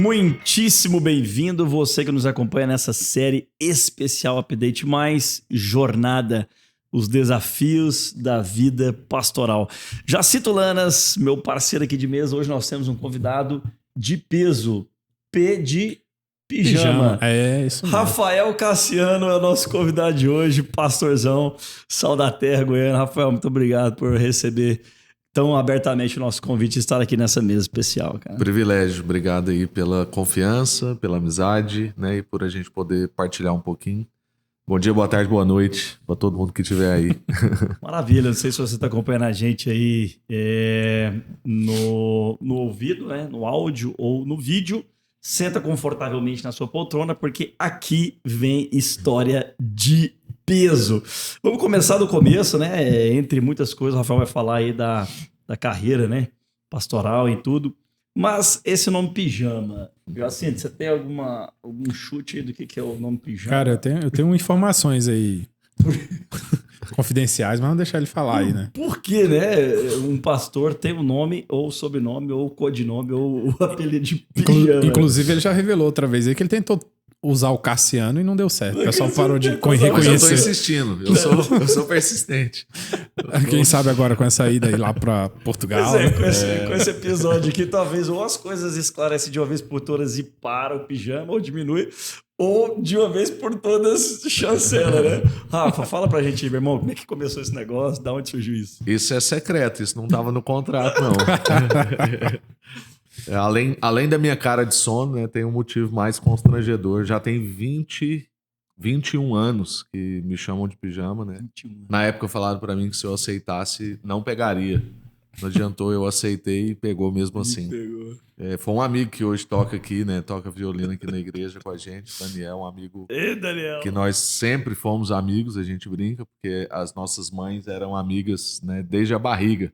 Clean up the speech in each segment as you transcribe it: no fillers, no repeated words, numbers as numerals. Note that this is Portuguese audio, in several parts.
Muitíssimo bem-vindo você que nos acompanha nessa série especial Update Mais Jornada, os desafios da vida pastoral. Jacito Lanas, meu parceiro aqui de mesa, hoje nós temos um convidado de peso, P de pijama. É isso mesmo. Rafael Cassiano é o nosso convidado de hoje, pastorzão, Sal da Terra, Goiânia. Rafael, muito obrigado por receber tão abertamente o nosso convite e estar aqui nessa mesa especial, cara. Privilégio, obrigado aí pela confiança, pela amizade, né, e por a gente poder partilhar um pouquinho. Bom dia, boa tarde, boa noite para todo mundo que estiver aí. Maravilha, não sei se você está acompanhando a gente aí no ouvido, né, no áudio ou no vídeo. Senta confortavelmente na sua poltrona, porque aqui vem história de peso. Vamos começar do começo, né? Entre muitas coisas, o Rafael vai falar aí da carreira, né? Pastoral e tudo. Mas esse nome pijama, Jacinto, você tem algum chute aí do que é o nome pijama? Cara, eu tenho informações aí confidenciais, mas vamos deixar ele falar aí, né? Por que, né? Um pastor tem um nome, ou sobrenome, ou codinome, ou o apelido de pijama. Inclusive, ele já revelou outra vez aí que ele tentou usar o Cassiano e não deu certo. O pessoal parou de reconhecer. Mas eu tô insistindo, eu sou persistente. Quem sabe agora com essa ida aí lá pra Portugal. Com esse episódio aqui, talvez ou as coisas esclarecem de uma vez por todas e para o pijama, ou diminui, ou de uma vez por todas chancela, né? Rafa, fala pra gente aí, meu irmão, como é que começou esse negócio? Da onde surgiu isso? Isso é secreto, isso não tava no contrato, não. Além da minha cara de sono, né, tem um motivo mais constrangedor. Já tem 21 anos que me chamam de pijama, né? 21. Na época falaram pra mim que se eu aceitasse, não pegaria. Não adiantou, eu aceitei e pegou mesmo assim. Foi um amigo que hoje toca aqui, né? Toca violino aqui na igreja com a gente, Daniel, um amigo. Ei, Daniel. Que nós sempre fomos amigos, a gente brinca, porque as nossas mães eram amigas, né, desde a barriga.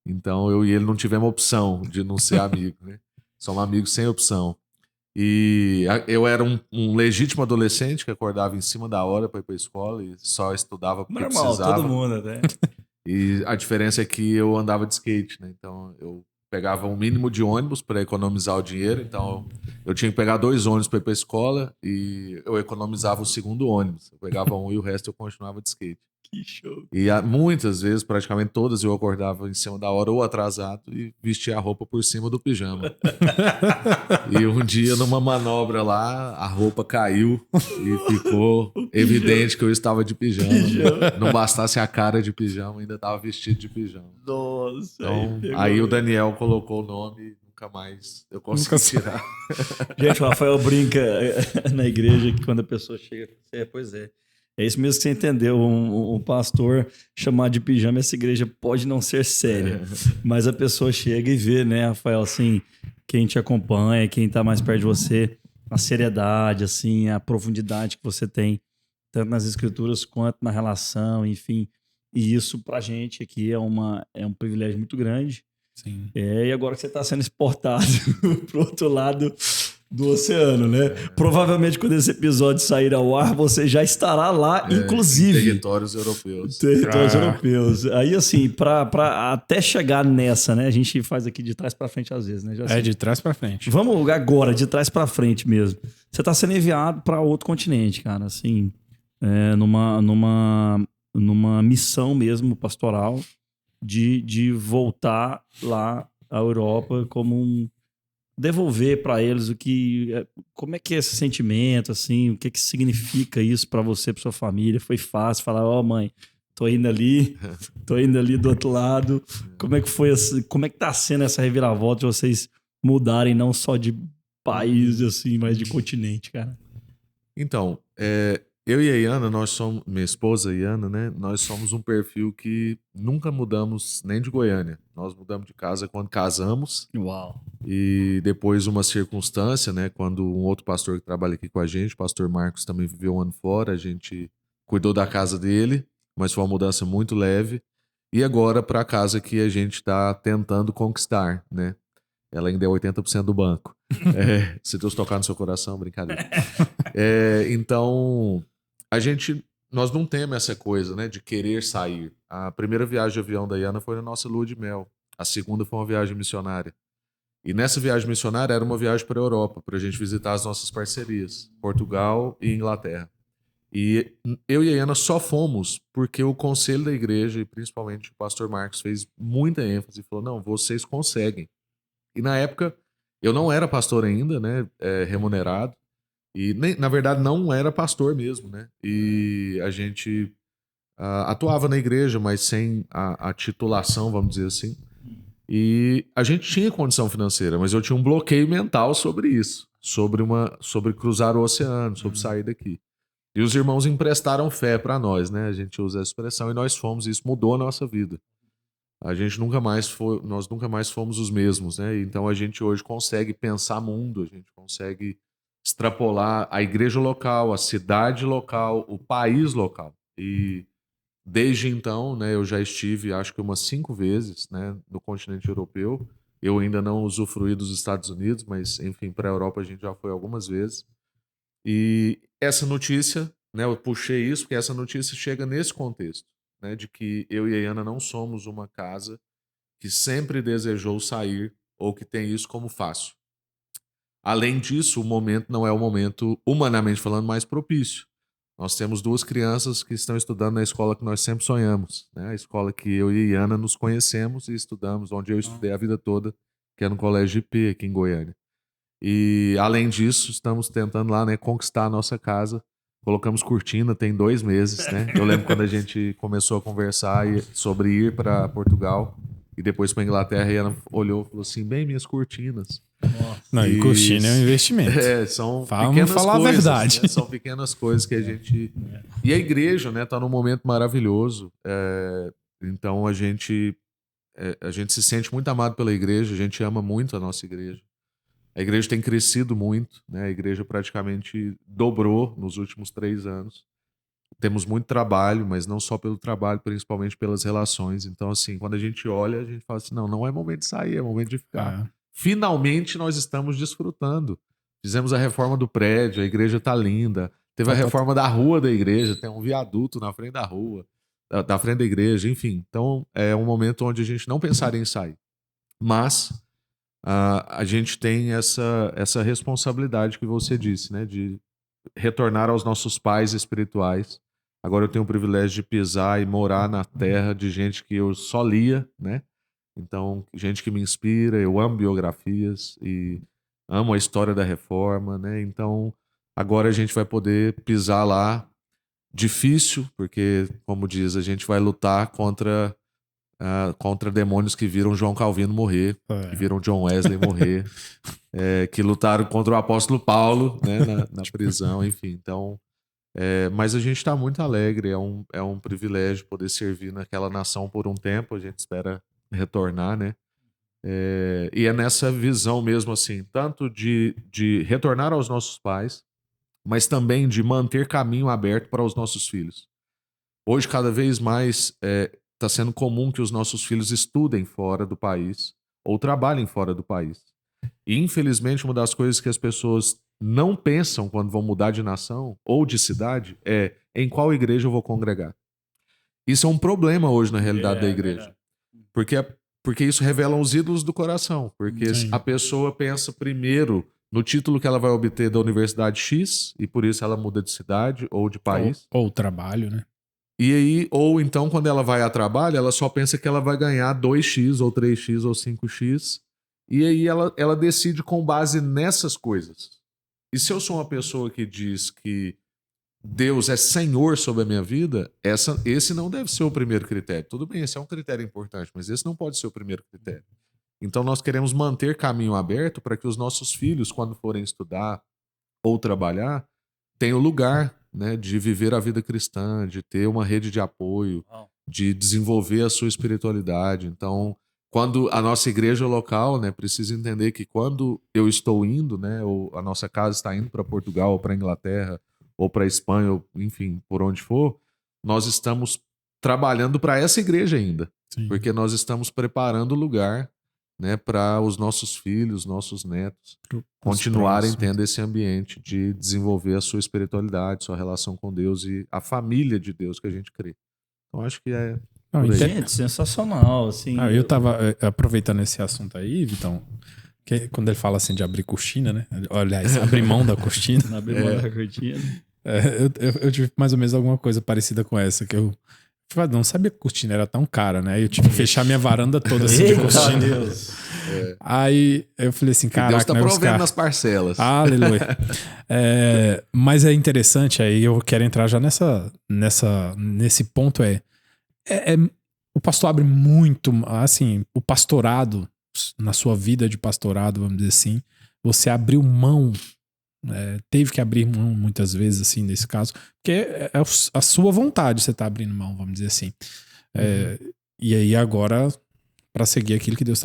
Então eu e ele não tivemos opção de não ser amigo, né? Somos amigos sem opção. E eu era um legítimo adolescente que acordava em cima da hora para ir para a escola e só estudava porque normal, precisava. Todo mundo, né? E a diferença é que eu andava de skate, né? Então eu pegava um mínimo de ônibus para economizar o dinheiro. Então eu tinha que pegar 2 ônibus para ir para a escola e eu economizava o segundo ônibus. Eu pegava um e o resto eu continuava de skate. Que show. E muitas vezes, praticamente todas, eu acordava em cima da hora ou atrasado e vestia a roupa por cima do pijama. E um dia, numa manobra lá, a roupa caiu e ficou evidente que eu estava de pijama. Não bastasse a cara de pijama, ainda estava vestido de pijama. Nossa. Então, aí o Daniel colocou o nome e nunca mais eu consegui tirar. Gente, o Rafael brinca na igreja que quando a pessoa chega, pois é. É isso mesmo que você entendeu. Um pastor chamar de pijama, essa igreja pode não ser séria. Mas a pessoa chega e vê, né, Rafael, assim, quem te acompanha, quem tá mais perto de você, a seriedade, assim, a profundidade que você tem, tanto nas escrituras quanto na relação, enfim. E isso pra gente aqui é um privilégio muito grande. Sim. E agora que você tá sendo exportado pro outro lado do oceano, né? Provavelmente quando esse episódio sair ao ar, você já estará lá, inclusive. Territórios europeus. Territórios europeus. Aí, assim, pra até chegar nessa, né? A gente faz aqui de trás pra frente às vezes, né? Já de trás pra frente. Vamos agora, de trás pra frente mesmo. Você tá sendo enviado pra outro continente, cara, assim, numa missão mesmo pastoral de voltar lá à Europa como devolver para eles como é que é esse sentimento, assim, o que significa isso para você, para sua família? Foi fácil falar, mãe, tô indo ali do outro lado. Como é que foi, como é que tá sendo essa reviravolta de vocês mudarem não só de país, assim, mas de continente, cara? Então, eu e a Iana, minha esposa Iana, né? Nós somos um perfil que nunca mudamos nem de Goiânia. Nós mudamos de casa quando casamos. Uau! E depois uma circunstância, né? Quando um outro pastor que trabalha aqui com a gente, o pastor Marcos, também viveu um ano fora, a gente cuidou da casa dele, mas foi uma mudança muito leve. E agora para a casa que a gente está tentando conquistar, né? Ela ainda é 80% do banco. Se Deus tocar no seu coração, brincadeira. Então, nós não temos essa coisa, né, de querer sair. A primeira viagem de avião da Iana foi na nossa lua de mel. A segunda foi uma viagem missionária. E nessa viagem missionária era uma viagem para a Europa, para a gente visitar as nossas parcerias, Portugal e Inglaterra. E eu e a Ana só fomos porque o conselho da igreja, e principalmente o pastor Marcos, fez muita ênfase e falou, não, vocês conseguem. E na época, eu não era pastor ainda, né, remunerado, e nem, na verdade não era pastor mesmo, né, e a gente atuava na igreja, mas sem a titulação, vamos dizer assim, e a gente tinha condição financeira, mas eu tinha um bloqueio mental sobre isso, sobre cruzar o oceano, sobre sair daqui. E os irmãos emprestaram fé para nós, né, a gente usa essa expressão, e nós fomos, e isso mudou a nossa vida. Nós nunca mais fomos os mesmos, né? Então a gente hoje consegue pensar mundo, a gente consegue extrapolar a igreja local, a cidade local, o país local. E desde então, né, eu já estive, acho que umas 5 vezes, né, no continente europeu. Eu ainda não usufruí dos Estados Unidos, mas enfim, para a Europa a gente já foi algumas vezes. E essa notícia, né, eu puxei isso porque essa notícia chega nesse contexto, né, de que eu e a Ana não somos uma casa que sempre desejou sair ou que tem isso como fácil. Além disso, o momento não é o momento, humanamente falando, mais propício. Nós temos 2 crianças que estão estudando na escola que nós sempre sonhamos, né? A escola que eu e a Ana nos conhecemos e estudamos, onde eu estudei a vida toda, que é no Colégio IP, aqui em Goiânia. E, além disso, estamos tentando lá, né, conquistar a nossa casa. Colocamos cortina, tem 2 meses, né? Eu lembro quando a gente começou a conversar sobre ir para Portugal e depois para Inglaterra, e ela olhou e falou assim, bem, minhas cortinas. Nossa. Não, e cortina é um investimento. São Vamos pequenas falar coisas, a verdade. né? São pequenas coisas que a gente... E a igreja, né, tá num momento maravilhoso. Então a gente se sente muito amado pela igreja, a gente ama muito a nossa igreja. A igreja tem crescido muito, né? A igreja praticamente dobrou nos últimos 3 anos. Temos muito trabalho, mas não só pelo trabalho, principalmente pelas relações. Então, assim, quando a gente olha, a gente fala assim, não é momento de sair, é momento de ficar. Finalmente nós estamos desfrutando. Fizemos a reforma do prédio, a igreja tá linda. Teve a reforma da rua da igreja, tem um viaduto na frente da rua, da frente da igreja, enfim. Então, é um momento onde a gente não pensaria em sair. Mas a gente tem essa responsabilidade que você disse, né, de retornar aos nossos pais espirituais. Agora eu tenho o privilégio de pisar e morar na terra de gente que eu só lia, né? Então, gente que me inspira, eu amo biografias e amo a história da reforma, né? Então, agora a gente vai poder pisar lá. Difícil, porque, como diz, a gente vai lutar contra demônios que viram João Calvino morrer, que viram John Wesley morrer, que lutaram contra o apóstolo Paulo, né, na prisão, enfim. Então, mas a gente está muito alegre, é um privilégio poder servir naquela nação por um tempo, a gente espera retornar, né? E é nessa visão mesmo, assim, tanto de retornar aos nossos pais, mas também de manter caminho aberto para os nossos filhos. Hoje, cada vez mais, está sendo comum que os nossos filhos estudem fora do país ou trabalhem fora do país. E, infelizmente, uma das coisas que as pessoas não pensam quando vão mudar de nação ou de cidade é em qual igreja eu vou congregar. Isso é um problema hoje na realidade da igreja. Porque isso revela os ídolos do coração. Porque a pessoa pensa primeiro no título que ela vai obter da universidade X e por isso ela muda de cidade ou de país. Ou trabalho, né? E aí, ou então, quando ela vai a trabalho, ela só pensa que ela vai ganhar 2x, ou 3x, ou 5x. E aí ela decide com base nessas coisas. E se eu sou uma pessoa que diz que Deus é Senhor sobre a minha vida, esse não deve ser o primeiro critério. Tudo bem, esse é um critério importante, mas esse não pode ser o primeiro critério. Então nós queremos manter caminho aberto para que os nossos filhos, quando forem estudar ou trabalhar, tenham lugar, né, de viver a vida cristã, de ter uma rede de apoio, de desenvolver a sua espiritualidade. Então, quando a nossa igreja local, né, precisa entender que quando eu estou indo, né, ou a nossa casa está indo para Portugal, ou para Inglaterra, ou para Espanha, ou, enfim, por onde for, nós estamos trabalhando para essa igreja ainda. Sim. Porque nós estamos preparando o lugar, né, para os nossos filhos, nossos netos continuarem tendo esse ambiente de desenvolver a sua espiritualidade, sua relação com Deus e a família de Deus que a gente crê. Então acho que gente, sensacional, assim. Eu tava aproveitando esse assunto aí, Vitão, Quando ele fala assim de abrir cortina, né? Aliás, abrir mão da cortina. Abrir mão da cortina. Eu tive mais ou menos alguma coisa parecida com essa, que eu não sabia que a cortina era tão cara, né? Aí eu tive que fechar minha varanda toda assim de cortina. Deus. Aí eu falei assim, caraca, Deus tá provendo nas parcelas. Aleluia. Mas é interessante, aí eu quero entrar já nesse ponto. O pastor abre muito, assim, o pastorado, na sua vida de pastorado, vamos dizer assim, você abriu mão, teve que abrir mão muitas vezes, assim, nesse caso, porque é a sua vontade você tá abrindo mão, vamos dizer assim. E aí agora, para seguir aquilo que Deus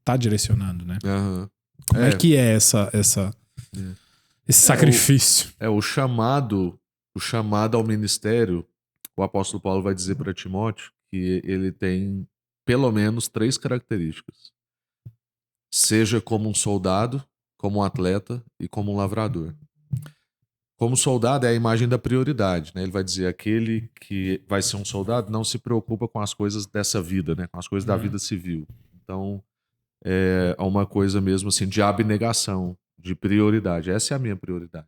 tá direcionando, né? Uhum. Como é que é esse sacrifício? O chamado ao ministério, o apóstolo Paulo vai dizer para Timóteo que ele tem pelo menos 3 características. Seja como um soldado, como um atleta e como um lavrador. Como soldado é a imagem da prioridade, né? Ele vai dizer, aquele que vai ser um soldado não se preocupa com as coisas dessa vida, né? Com as coisas da vida civil. Então, é uma coisa mesmo assim de abnegação, de prioridade. Essa é a minha prioridade.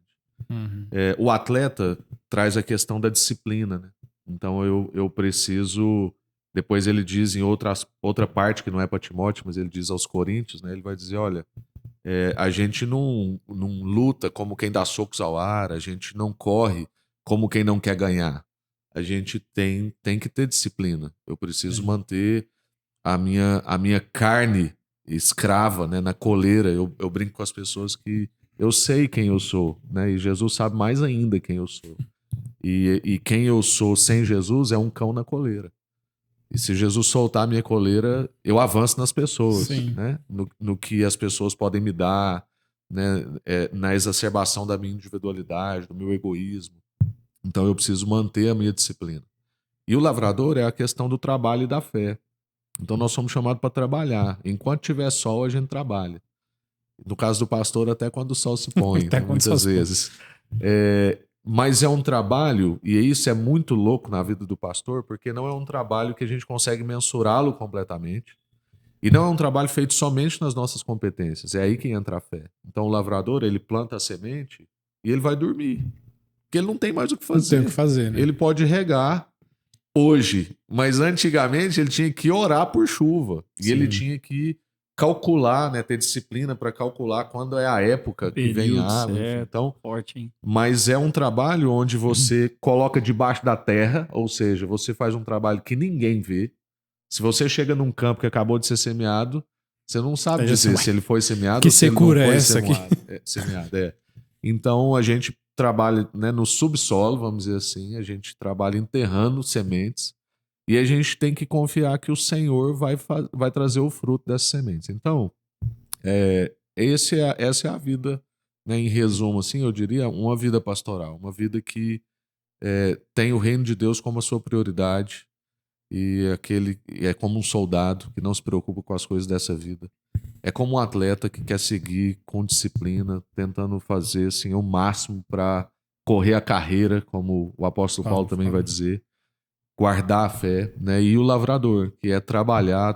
O atleta traz a questão da disciplina, né? Então eu preciso... Depois ele diz em outra parte que não é para Timóteo, mas ele diz aos Coríntios, né? Ele vai dizer, olha, a gente não luta como quem dá socos ao ar, a gente não corre como quem não quer ganhar. A gente tem que ter disciplina. Eu preciso manter a minha carne escrava, né, na coleira. Eu brinco com as pessoas que eu sei quem eu sou, né? E Jesus sabe mais ainda quem eu sou. E quem eu sou sem Jesus é um cão na coleira. E se Jesus soltar a minha coleira, eu avanço nas pessoas, né? No que as pessoas podem me dar, né? Na exacerbação da minha individualidade, do meu egoísmo. Então eu preciso manter a minha disciplina. E o lavrador é a questão do trabalho e da fé. Então nós somos chamados para trabalhar. Enquanto tiver sol, a gente trabalha. No caso do pastor, até quando o sol se põe, né? Muitas vezes. Mas é um trabalho, e isso é muito louco na vida do pastor, porque não é um trabalho que a gente consegue mensurá-lo completamente. E não é um trabalho feito somente nas nossas competências. É aí que entra a fé. Então o lavrador, ele planta a semente e ele vai dormir. Porque ele não tem mais o que fazer. Não tem o que fazer, né? Ele pode regar hoje, mas antigamente ele tinha que orar por chuva. E ele tinha que calcular, né, ter disciplina para calcular quando é a época que vem água. Então, forte, hein? Mas é um trabalho onde você coloca debaixo da terra, ou seja, você faz um trabalho que ninguém vê. Se você chega num campo que acabou de ser semeado, você não sabe dizer se ele foi semeado ou se ele não foi semeado. Então a gente trabalha, né, no subsolo, vamos dizer assim, a gente trabalha enterrando sementes. E a gente tem que confiar que o Senhor vai trazer o fruto dessas sementes. Então, essa é a vida, né, em resumo, assim, eu diria, uma vida pastoral. Uma vida que tem o reino de Deus como a sua prioridade. E aquele é como um soldado que não se preocupa com as coisas dessa vida. É como um atleta que quer seguir com disciplina, tentando fazer assim, o máximo para correr a carreira, como o apóstolo Paulo também vai dizer. Guardar a fé, né? E o lavrador, que é trabalhar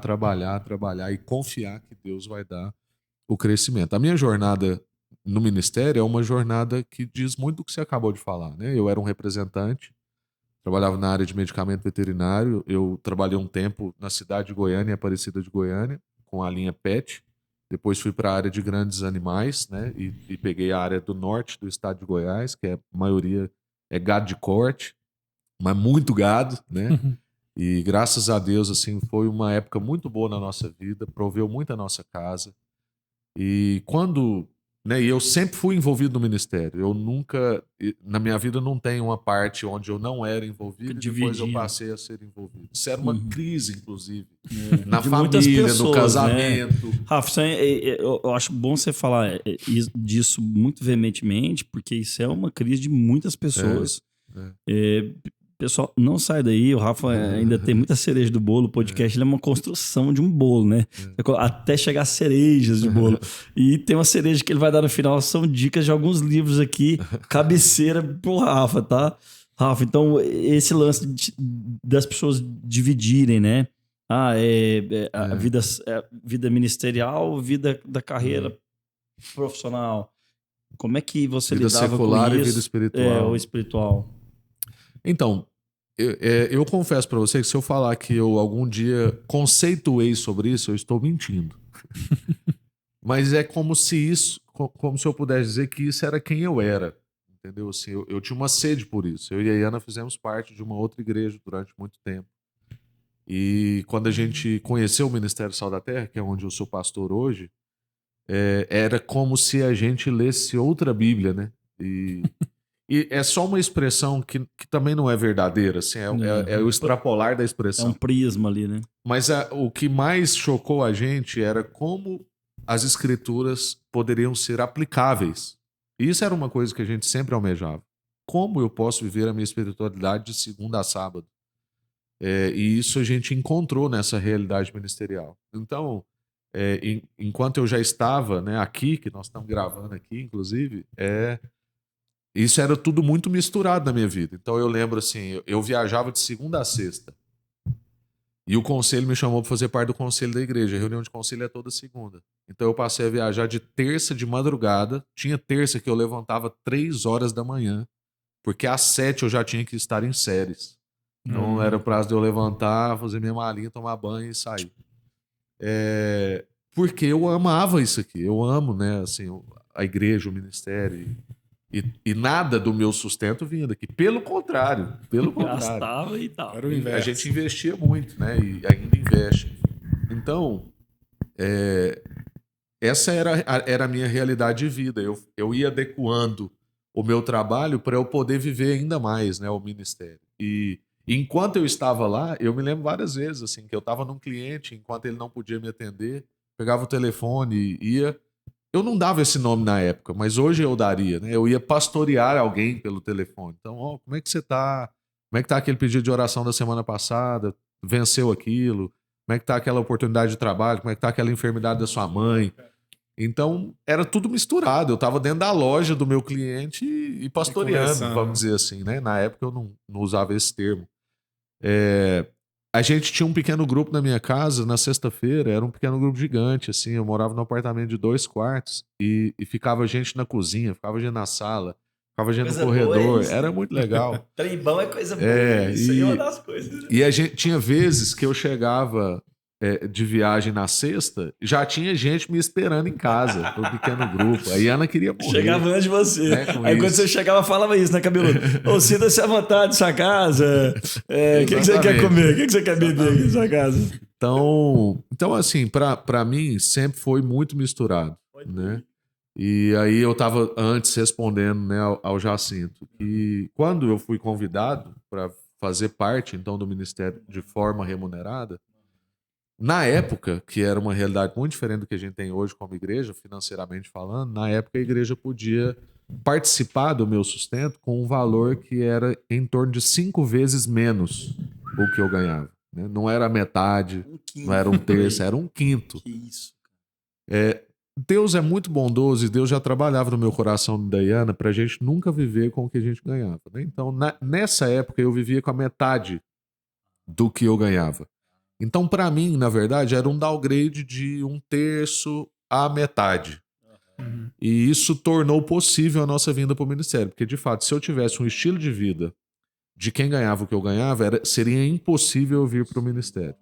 e confiar que Deus vai dar o crescimento. A minha jornada no ministério é uma jornada que diz muito do que você acabou de falar, né? Eu era um representante, trabalhava na área de medicamento veterinário, eu trabalhei um tempo na cidade de Goiânia, Aparecida de Goiânia, com a linha PET, depois fui para a área de grandes animais, né? E peguei a área do norte do estado de Goiás, que a maioria é gado de corte, mas muito gado, né? E graças a Deus, assim, foi uma época muito boa na nossa vida, proveu muito a nossa casa. E quando, né, e eu sempre fui envolvido no ministério. Eu nunca, na minha vida não tem uma parte onde eu não era envolvido e depois eu passei a ser envolvido. Isso era uma crise, inclusive, na família, pessoas, no casamento. Né? Rafa, eu acho bom você falar disso muito veementemente, porque isso é uma crise de muitas pessoas. Pessoal, não sai daí, o Rafa ainda tem muita cereja do bolo, o podcast ele é uma construção de um bolo, né? Até chegar a cerejas de bolo. E tem uma cereja que ele vai dar no final, são dicas de alguns livros aqui, cabeceira pro Rafa, tá? Rafa, então esse lance das pessoas dividirem, né? A vida ministerial, vida da carreira profissional. Como é que você vida lidava secular com isso? E vida espiritual. Ou espiritual. Então, eu confesso para você que se eu falar que eu algum dia conceituei sobre isso, eu estou mentindo. Mas é como se eu pudesse dizer que isso era quem eu era. Entendeu? Assim, eu tinha uma sede por isso. Eu e a Iana fizemos parte de uma outra igreja durante muito tempo. E quando a gente conheceu o Ministério Sal da Terra, que é onde eu sou pastor hoje, era como se a gente lesse outra Bíblia, né? E é só uma expressão que também não é verdadeira, assim, é o extrapolar da expressão. É um prisma ali, né? Mas o que mais chocou a gente era como as escrituras poderiam ser aplicáveis. E isso era uma coisa que a gente sempre almejava. Como eu posso viver a minha espiritualidade de segunda a sábado? E isso a gente encontrou nessa realidade ministerial. Então, enquanto eu já estava, né, aqui, que nós estamos gravando aqui, inclusive, isso era tudo muito misturado na minha vida. Então eu lembro assim, eu viajava de segunda a sexta. E o conselho me chamou para fazer parte do conselho da igreja. A reunião de conselho é toda segunda. Então eu passei a viajar de terça de madrugada. Tinha terça que eu levantava 3 horas da manhã, porque às 7 eu já tinha que estar em séries. Então era o prazo de eu levantar, fazer minha malinha, tomar banho e sair. Porque eu amava isso aqui. Eu amo, né, assim, a igreja, o ministério. E nada do meu sustento vinha daqui. Pelo contrário. Gastava e tal. A gente investia muito, né? E ainda investe. Então, essa era a minha realidade de vida. Eu ia adequando o meu trabalho para eu poder viver ainda mais, né, o ministério. E enquanto eu estava lá, eu me lembro várias vezes assim, que eu estava num cliente, enquanto ele não podia me atender, pegava o telefone e ia... Eu não dava esse nome na época, mas hoje eu daria, né? Eu ia pastorear alguém pelo telefone. Então, como é que você tá? Como é que tá aquele pedido de oração da semana passada? Venceu aquilo? Como é que tá aquela oportunidade de trabalho? Como é que tá aquela enfermidade da sua mãe? Então, era tudo misturado. Eu estava dentro da loja do meu cliente e pastoreando, vamos dizer assim, né? Na época eu não usava esse termo. A gente tinha um pequeno grupo na minha casa na sexta-feira, era um pequeno grupo gigante, assim. Eu morava num apartamento de 2 quartos e ficava gente na cozinha, ficava gente na sala, ficava gente no corredor. Era muito legal. Trembão é coisa boa. Isso aí é uma das coisas. Né? E a gente tinha vezes que eu chegava de viagem na sexta, já tinha gente me esperando em casa, pro pequeno grupo. A Iana queria morrer. Chegava antes de você. Né, aí isso. quando você chegava, falava isso, né, cabeludo? Ô, sinta-se à vontade na sua casa. O que você quer comer? O que você quer beber aqui na sua casa? Então assim, pra mim, sempre foi muito misturado, né? E aí eu estava antes respondendo, né, ao Jacinto. E quando eu fui convidado para fazer parte, então, do ministério de forma remunerada, na época, que era uma realidade muito diferente do que a gente tem hoje como igreja, financeiramente falando, na época a igreja podia participar do meu sustento com um valor que era em torno de 5 vezes menos o que eu ganhava. Né? Não era metade, não era um terço, era um quinto. Que isso. Deus é muito bondoso e Deus já trabalhava no meu coração da Diana para a gente nunca viver com o que a gente ganhava. Né? Então, nessa época, eu vivia com a metade do que eu ganhava. Então, para mim, na verdade, era um downgrade de 1/3 à metade. Uhum. E isso tornou possível a nossa vinda para o ministério. Porque, de fato, se eu tivesse um estilo de vida de quem ganhava o que eu ganhava, seria impossível eu vir para o ministério.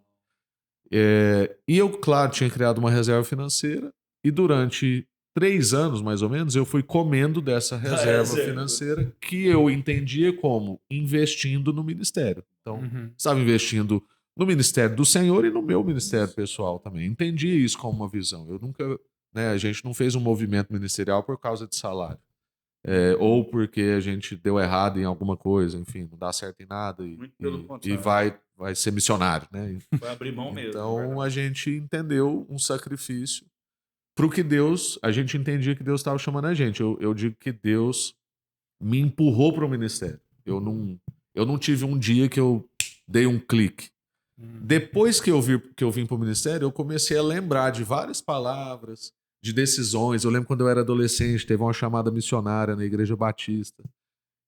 E eu, claro, tinha criado uma reserva financeira e durante 3 anos, mais ou menos, eu fui comendo dessa reserva financeira que eu entendia como investindo no ministério. Então, estava investindo no ministério do Senhor e no meu ministério pessoal também. Entendi isso como uma visão. Eu nunca, né, a gente não fez um movimento ministerial por causa de salário. Ou porque a gente deu errado em alguma coisa, enfim, não dá certo em nada e vai ser missionário, né? Vai abrir mão mesmo. Então a gente entendeu um sacrifício para o que a gente entendia que Deus estava chamando a gente. Eu digo que Deus me empurrou para o ministério. Eu não tive um dia que eu dei um clique. Depois que eu vim para o ministério, eu comecei a lembrar de várias palavras, de decisões. Eu lembro quando eu era adolescente, teve uma chamada missionária na Igreja Batista.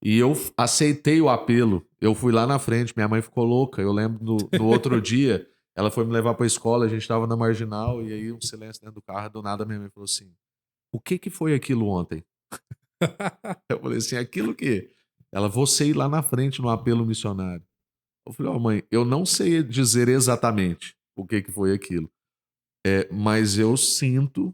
E eu aceitei o apelo. Eu fui lá na frente, minha mãe ficou louca. Eu lembro no outro dia, Ela foi me levar pra escola, a gente tava na Marginal, e aí um silêncio dentro do carro, do nada minha mãe falou assim, o que foi aquilo ontem? Eu falei assim, aquilo que? Ela, você ir lá na frente no apelo missionário. Eu falei, mãe, eu não sei dizer exatamente o que foi aquilo, mas eu sinto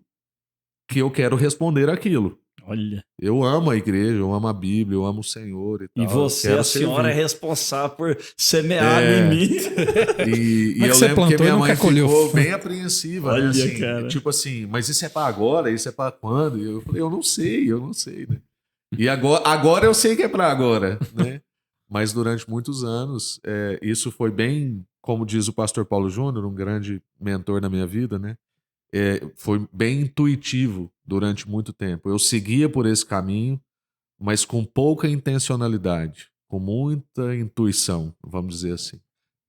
que eu quero responder aquilo. Olha. Eu amo a igreja, eu amo a Bíblia, eu amo o Senhor e tal. E você, a senhora, servir. é responsável por semear em mim. E eu lembro que minha mãe ficou bem apreensiva. Olha, né? Assim, cara. tipo assim, mas isso é pra agora? Isso é pra quando? E eu falei, eu não sei, né? E agora eu sei que é pra agora, né? Mas durante muitos anos, isso foi bem, como diz o pastor Paulo Júnior, um grande mentor na minha vida, né? Foi bem intuitivo durante muito tempo. Eu seguia por esse caminho, mas com pouca intencionalidade, com muita intuição, vamos dizer assim.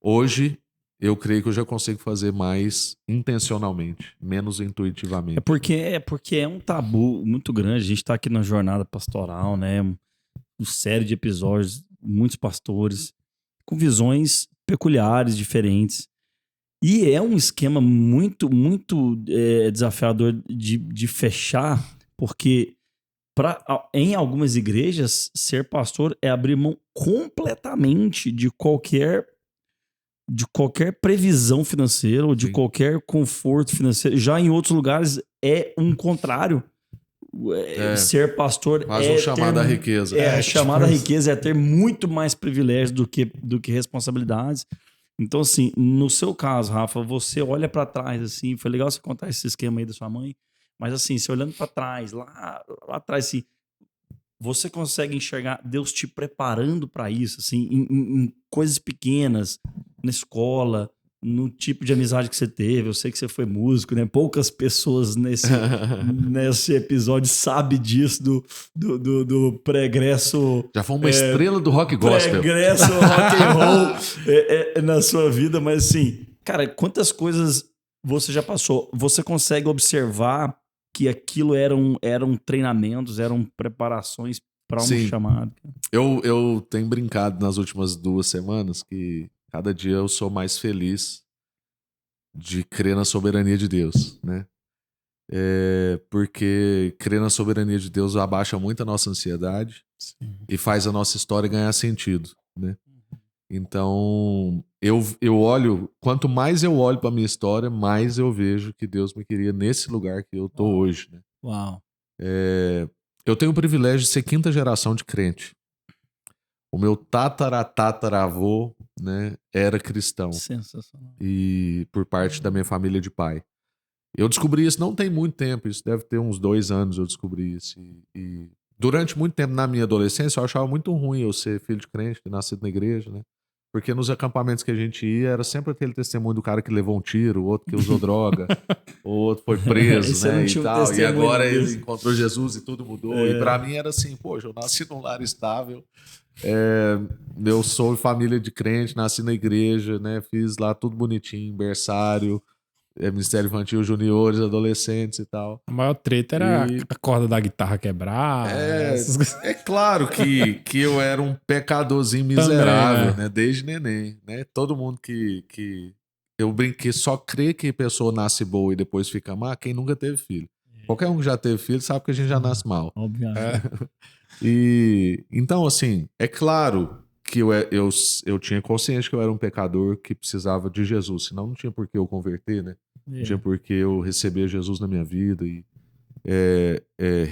Hoje, eu creio que eu já consigo fazer mais intencionalmente, menos intuitivamente. Porque é um tabu muito grande. A gente está aqui na jornada pastoral, né? Uma série de episódios, muitos pastores, com visões peculiares, diferentes. E é um esquema muito, muito desafiador de fechar, porque em algumas igrejas, ser pastor é abrir mão completamente de qualquer previsão financeira ou de qualquer conforto financeiro. Já em outros lugares é um contrário. Ser pastor quase um chamado à riqueza. A chamada à riqueza é ter muito mais privilégios do que responsabilidades. Então, assim, no seu caso, Rafa, você olha pra trás, assim, foi legal você contar esse esquema aí da sua mãe, mas assim, você olhando pra trás, lá atrás, assim, você consegue enxergar Deus te preparando pra isso, assim, em coisas pequenas, na escola, no tipo de amizade que você teve. Eu sei que você foi músico, né? Poucas pessoas nesse episódio sabem disso, do pregresso. Já foi uma estrela do rock gospel. Pregresso rock and roll na sua vida, mas assim, cara, quantas coisas você já passou? Você consegue observar que aquilo eram treinamentos, eram preparações para um chamado? Eu tenho brincado nas últimas 2 semanas que cada dia eu sou mais feliz de crer na soberania de Deus, né? Porque crer na soberania de Deus abaixa muito a nossa ansiedade e faz a nossa história ganhar sentido, né? Então, eu olho, quanto mais eu olho para minha história, mais eu vejo que Deus me queria nesse lugar que eu tô hoje, né? Uau. Eu tenho o privilégio de ser 5ª geração de crente. O meu tataravô, né, era cristão. Sensacional. E por parte da minha família de pai. Eu descobri isso não tem muito tempo, isso deve ter uns 2 anos eu descobri isso. E durante muito tempo na minha adolescência eu achava muito ruim eu ser filho de crente, ter nascido na igreja, né? Porque nos acampamentos que a gente ia era sempre aquele testemunho do cara que levou um tiro, o outro que usou droga, o outro foi preso, né, e tal. E agora ele encontrou Jesus e tudo mudou. E pra mim era assim, poxa, eu nasci num lar estável, eu sou família de crente, nasci na igreja, né, fiz lá tudo bonitinho, berçário, Ministério Infantil, juniores, adolescentes e tal. A maior treta era a corda da guitarra quebrar. É claro que eu era um pecadorzinho miserável, também, né? Desde neném, né? Todo mundo que eu brinquei, só crê que a pessoa nasce boa e depois fica má, quem nunca teve filho. Qualquer um que já teve filho sabe que a gente já nasce mal. Obviamente. E então, assim, é claro que eu tinha consciência que eu era um pecador que precisava de Jesus, senão não tinha por que eu converter, né? Não tinha por que eu receber Jesus na minha vida e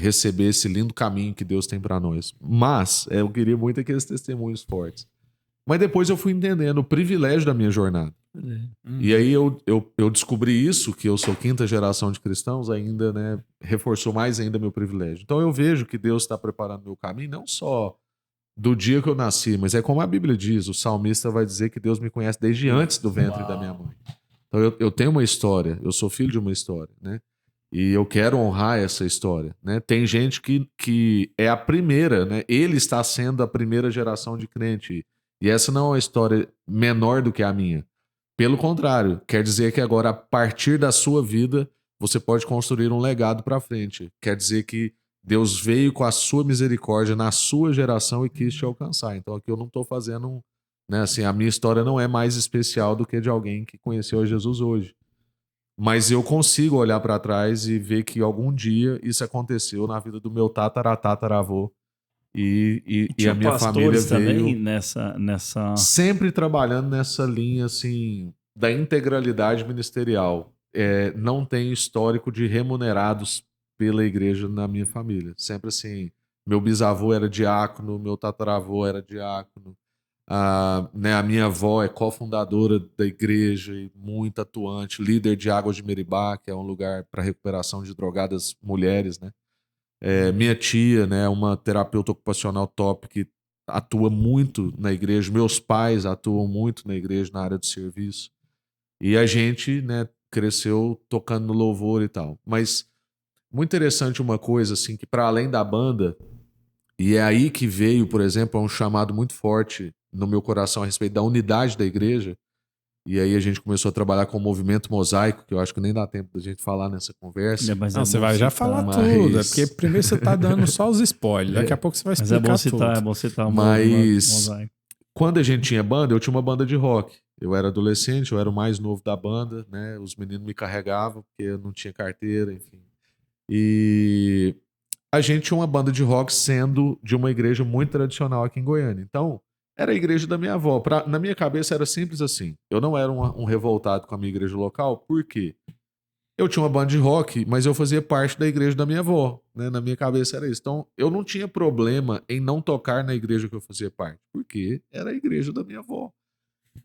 receber esse lindo caminho que Deus tem para nós. Mas eu queria muito aqueles testemunhos fortes. Mas depois eu fui entendendo o privilégio da minha jornada. E aí eu descobri isso, que eu sou 5ª geração de cristãos, ainda, né, reforçou mais ainda meu privilégio. Então eu vejo que Deus está preparando meu caminho, não só do dia que eu nasci, mas é como a Bíblia diz, o salmista vai dizer que Deus me conhece desde antes do ventre da minha mãe. Então eu tenho uma história, eu sou filho de uma história, né? E eu quero honrar essa história, né? Tem gente que é a primeira, né? Ele está sendo a primeira geração de crente. E essa não é uma história menor do que a minha. Pelo contrário, quer dizer que agora, a partir da sua vida, você pode construir um legado para frente. Quer dizer que Deus veio com a sua misericórdia na sua geração e quis te alcançar. Então aqui eu não estou fazendo né? Assim, a minha história não é mais especial do que de alguém que conheceu a Jesus hoje. Mas eu consigo olhar para trás e ver que algum dia isso aconteceu na vida do meu tataravô. E tinha a minha família pastores também veio nessa... sempre trabalhando nessa linha assim da integralidade ministerial. Não tem histórico de remunerados pela igreja na minha família. Sempre assim, meu bisavô era diácono, meu tataravô era diácono. A minha avó é cofundadora da igreja e muito atuante, líder de Águas de Meribá, que é um lugar para recuperação de drogadas mulheres, né? Minha tia, né, uma terapeuta ocupacional top que atua muito na igreja. Meus pais atuam muito na igreja na área de serviço. E a gente, né, cresceu tocando no louvor e tal. Mas muito interessante uma coisa assim que para além da banda, e é aí que veio, por exemplo, um chamado muito forte no meu coração a respeito da unidade da igreja. E aí a gente começou a trabalhar com o movimento mosaico, que eu acho que nem dá tempo da gente falar nessa conversa. Mas Não, você vai já falar tudo. É porque primeiro você tá dando só os spoilers. Daqui a pouco você vai explicar tudo. É bom citar Mas mosaico. quando a gente tinha banda, eu tinha uma banda de rock. Eu era adolescente, eu era o mais novo da banda, né? Os meninos me carregavam porque eu não tinha carteira, enfim. E a gente tinha uma banda de rock sendo de uma igreja muito tradicional aqui em Goiânia. Então, era a igreja da minha avó. Na minha cabeça era simples assim. Eu não era um revoltado com a minha igreja local, por quê? Eu tinha uma banda de rock, mas eu fazia parte da igreja da minha avó, né? Na minha cabeça era isso. Então, eu não tinha problema em não tocar na igreja que eu fazia parte, porque era a igreja da minha avó.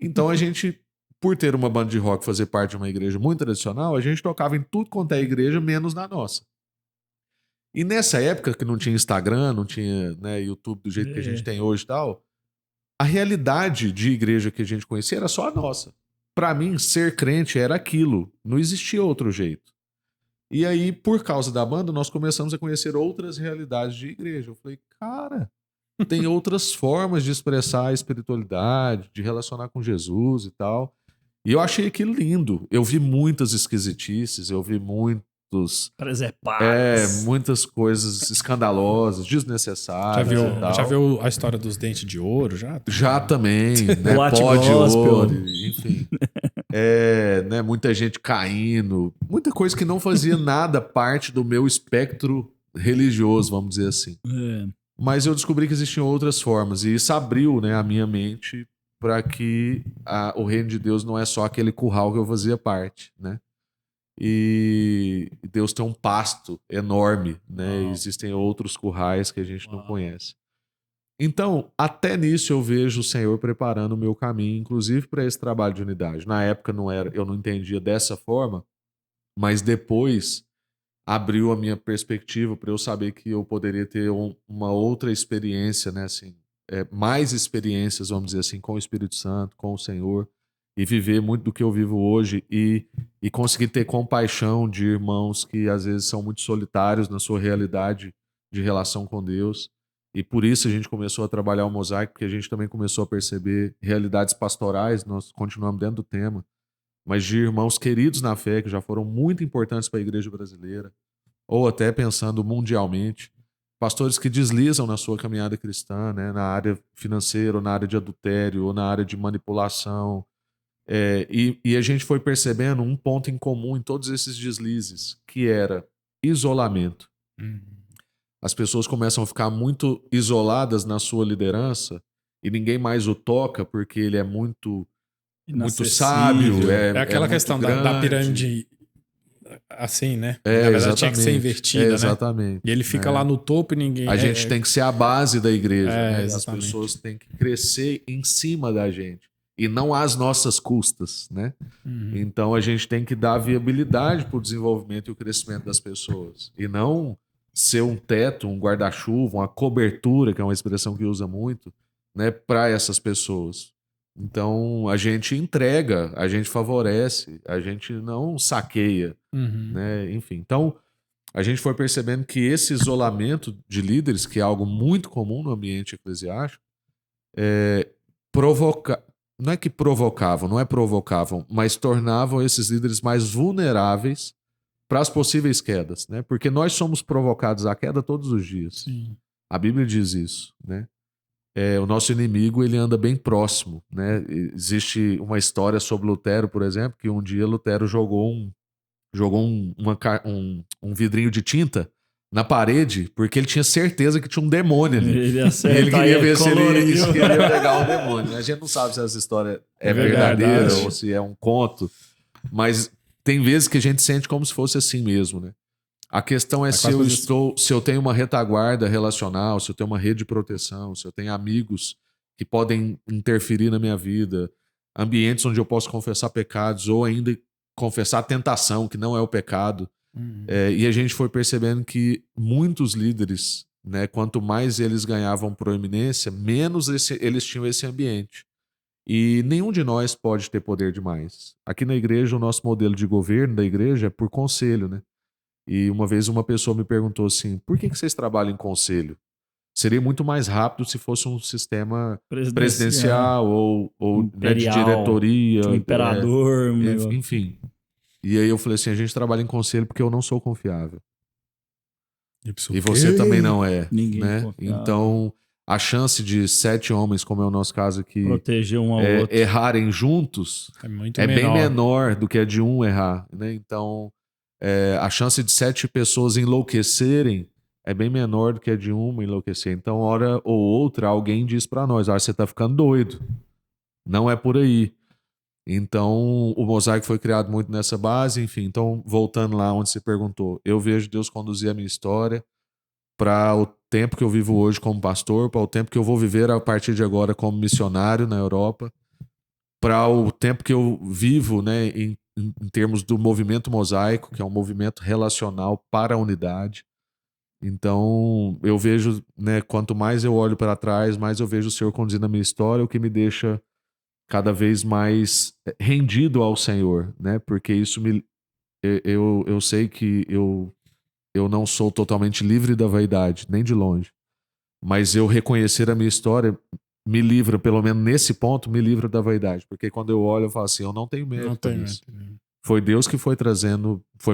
Então, a gente, por ter uma banda de rock fazer parte de uma igreja muito tradicional, a gente tocava em tudo quanto é igreja, menos na nossa. E nessa época que não tinha Instagram, não tinha, né, YouTube do jeito que a gente tem hoje e tal, a realidade de igreja que a gente conhecia era só a nossa. Para mim, ser crente era aquilo. Não existia outro jeito. E aí, por causa da banda, nós começamos a conhecer outras realidades de igreja. Eu falei, cara, tem outras formas de expressar a espiritualidade, de relacionar com Jesus e tal. E eu achei aquilo lindo. Eu vi muitas esquisitices, eu vi muitos... muitas coisas escandalosas, desnecessárias. Já viu a história dos dentes de ouro? Já também, né? Pó de ouro, enfim. Né? Muita gente caindo, muita coisa que não fazia nada parte do meu espectro religioso, vamos dizer assim. Mas eu descobri que existiam outras formas e isso abriu, né, a minha mente para que o reino de Deus não é só aquele curral que eu fazia parte, né? E Deus tem um pasto enorme, né? Existem outros currais que a gente não conhece. Então, até nisso eu vejo o Senhor preparando o meu caminho, inclusive para esse trabalho de unidade. Na época eu não entendia dessa forma, mas depois abriu a minha perspectiva para eu saber que eu poderia ter uma outra experiência, né? Assim, mais experiências, vamos dizer assim, com o Espírito Santo, com o Senhor, e viver muito do que eu vivo hoje e conseguir ter compaixão de irmãos que às vezes são muito solitários na sua realidade de relação com Deus. E por isso a gente começou a trabalhar o mosaico, porque a gente também começou a perceber realidades pastorais, nós continuamos dentro do tema, mas de irmãos queridos na fé, que já foram muito importantes para a igreja brasileira, ou até pensando mundialmente, pastores que deslizam na sua caminhada cristã, né, na área financeira, ou na área de adultério, ou na área de manipulação. E a gente foi percebendo um ponto em comum em todos esses deslizes, que era isolamento. As pessoas começam a ficar muito isoladas na sua liderança e ninguém mais o toca porque ele é muito sábio. É aquela questão da pirâmide assim, né? Na verdade tinha que ser invertida, exatamente. Né? E ele fica lá no topo e ninguém... A gente tem que ser a base da igreja. Né? As pessoas têm que crescer em cima da gente e não às nossas custas, né? Então a gente tem que dar viabilidade para o desenvolvimento e o crescimento das pessoas e não ser um teto, um guarda-chuva, uma cobertura, que é uma expressão que usa muito, né, para essas pessoas. Então a gente entrega, a gente favorece, a gente não saqueia, né? Enfim, então a gente foi percebendo que esse isolamento de líderes, que é algo muito comum no ambiente eclesiástico, não é que provocavam, mas tornavam esses líderes mais vulneráveis para as possíveis quedas, né? Porque nós somos provocados à queda todos os dias. Sim. A Bíblia diz isso, né? o nosso inimigo ele anda bem próximo, né? Existe uma história sobre Lutero, por exemplo, que um dia Lutero jogou um vidrinho de tinta na parede, porque ele tinha certeza que tinha um demônio ali. Ele E ele queria ver se ele queria pegar o demônio. A gente não sabe se essa história é verdadeira ou se é um conto, mas tem vezes que a gente sente como se fosse assim mesmo, né? A questão é se eu tenho uma retaguarda relacional, se eu tenho uma rede de proteção, se eu tenho amigos que podem interferir na minha vida, ambientes onde eu posso confessar pecados ou ainda confessar a tentação, que não é o pecado. E a gente foi percebendo que muitos líderes, né, quanto mais eles ganhavam proeminência, menos eles tinham esse ambiente. E nenhum de nós pode ter poder demais. Aqui na igreja, o nosso modelo de governo da igreja é por conselho, né? E uma vez uma pessoa me perguntou assim, por que vocês trabalham em conselho? Seria muito mais rápido se fosse um sistema presidencial ou né, de diretoria. Um imperador. Enfim. E aí eu falei assim, a gente trabalha em conselho porque eu não sou confiável. E você também não é. Ninguém né? Então, a chance de 7 homens, como é o nosso caso aqui, proteger um ao outro, errarem juntos é bem menor do que a de um errar. Né? Então, a chance de 7 pessoas enlouquecerem é bem menor do que a de uma enlouquecer. Então, hora ou outra, alguém diz para nós, você tá ficando doido. Não é por aí. Então, o Mosaico foi criado muito nessa base, enfim. Então, voltando lá onde você perguntou, eu vejo Deus conduzir a minha história para o tempo que eu vivo hoje como pastor, para o tempo que eu vou viver a partir de agora como missionário na Europa, para o tempo que eu vivo, né, em termos do movimento Mosaico, que é um movimento relacional para a unidade. Então, eu vejo, né, quanto mais eu olho para trás, mais eu vejo o Senhor conduzindo a minha história, o que me deixa cada vez mais rendido ao Senhor, né? Porque isso eu sei que eu não sou totalmente livre da vaidade, nem de longe. Mas eu reconhecer a minha história me livra, pelo menos nesse ponto, me livra da vaidade. Porque quando eu olho, eu falo assim, eu não tenho mérito nisso. Foi Deus que foi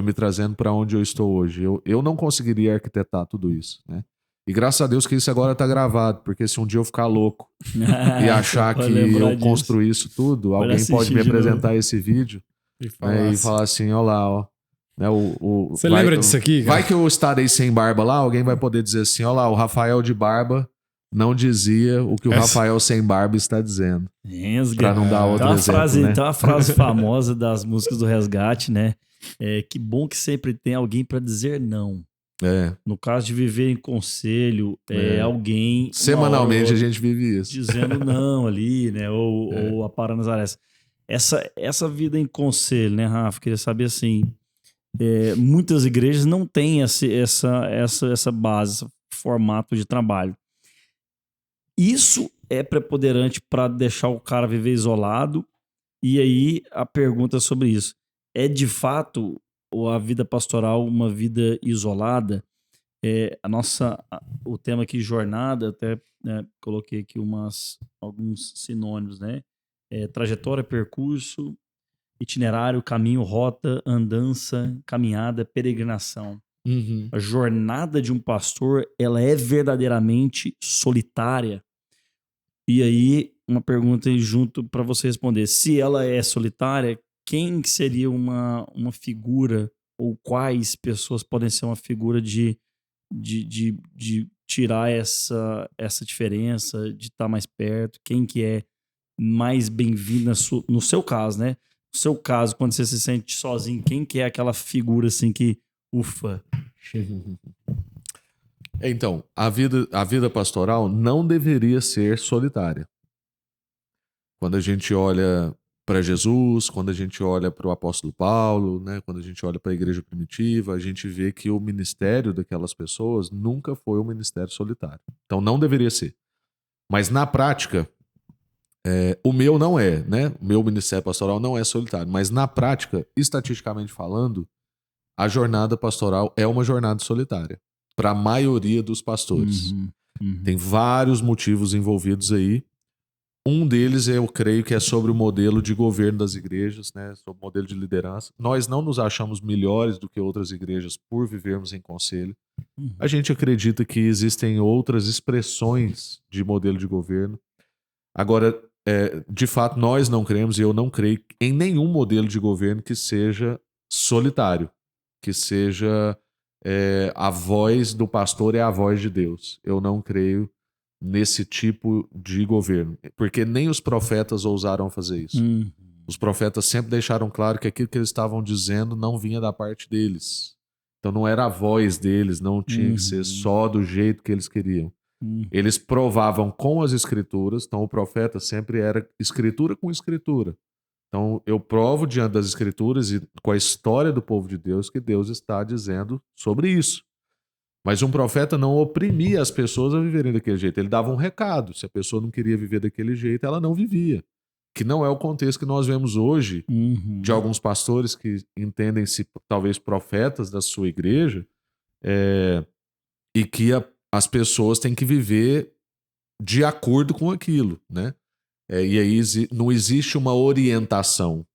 me trazendo para onde eu estou hoje. Eu não conseguiria arquitetar tudo isso, né? E graças a Deus que isso agora tá gravado, porque se um dia eu ficar louco e achar que eu construí isso tudo, alguém pode me apresentar esse vídeo e falar assim, olha lá, ó. Né, você lembra disso aqui? Cara? Vai que eu estarei sem barba lá, alguém vai poder dizer assim, olha lá, o Rafael de barba não dizia o que o Rafael sem barba está dizendo. Para não dar outro exemplo, né? Tem uma frase famosa das músicas do Resgate, né? Que bom que sempre tem alguém para dizer não. No caso de viver em conselho, alguém... Semanalmente a gente vive isso. Dizendo não ali, né? Ou a Paranazarés. Essa vida em conselho, né, Rafa? Queria saber assim... muitas igrejas não têm essa base, esse formato de trabalho. Isso é preponderante para deixar o cara viver isolado? E aí a pergunta sobre isso. É de fato a vida pastoral uma vida isolada? O tema aqui, jornada, até coloquei aqui alguns sinônimos, né? Trajetória, percurso, itinerário, caminho, rota, andança, caminhada, peregrinação. Uhum. A jornada de um pastor, ela é verdadeiramente solitária? E aí, uma pergunta aí junto para você responder. Se ela é solitária, quem seria uma figura, ou quais pessoas podem ser uma figura de tirar essa diferença, de estar mais perto? Quem que é mais bem-vindo no seu caso, né? No seu caso, quando você se sente sozinho, quem que é aquela figura assim que, ufa? Então, a vida pastoral não deveria ser solitária. Quando a gente olha para Jesus, quando a gente olha para o apóstolo Paulo, né, quando a gente olha para a igreja primitiva, a gente vê que o ministério daquelas pessoas nunca foi um ministério solitário. Então, não deveria ser. Mas, na prática, o meu não é, né? O meu ministério pastoral não é solitário. Mas, na prática, estatisticamente falando, a jornada pastoral é uma jornada solitária para a maioria dos pastores. Uhum. Tem vários motivos envolvidos aí. Um deles eu creio que é sobre o modelo de governo das igrejas, né? Sobre o modelo de liderança. Nós não nos achamos melhores do que outras igrejas por vivermos em conselho. A gente acredita que existem outras expressões de modelo de governo. Agora, de fato, nós não cremos, e eu não creio em nenhum modelo de governo que seja solitário, que seja a voz do pastor é a voz de Deus. Eu não creio nesse tipo de governo, porque nem os profetas ousaram fazer isso. Os profetas sempre deixaram claro que aquilo que eles estavam dizendo não vinha da parte deles. Então não era a voz deles, não tinha que ser só do jeito que eles queriam. Eles provavam com as escrituras, então o profeta sempre era escritura com escritura. Então eu provo diante das escrituras e com a história do povo de Deus que Deus está dizendo sobre isso. Mas um profeta não oprimia as pessoas a viverem daquele jeito. Ele dava um recado. Se a pessoa não queria viver daquele jeito, ela não vivia. Que não é o contexto que nós vemos hoje de alguns pastores que entendem-se talvez profetas da sua igreja e que as pessoas têm que viver de acordo com aquilo, né? E aí não existe uma orientação.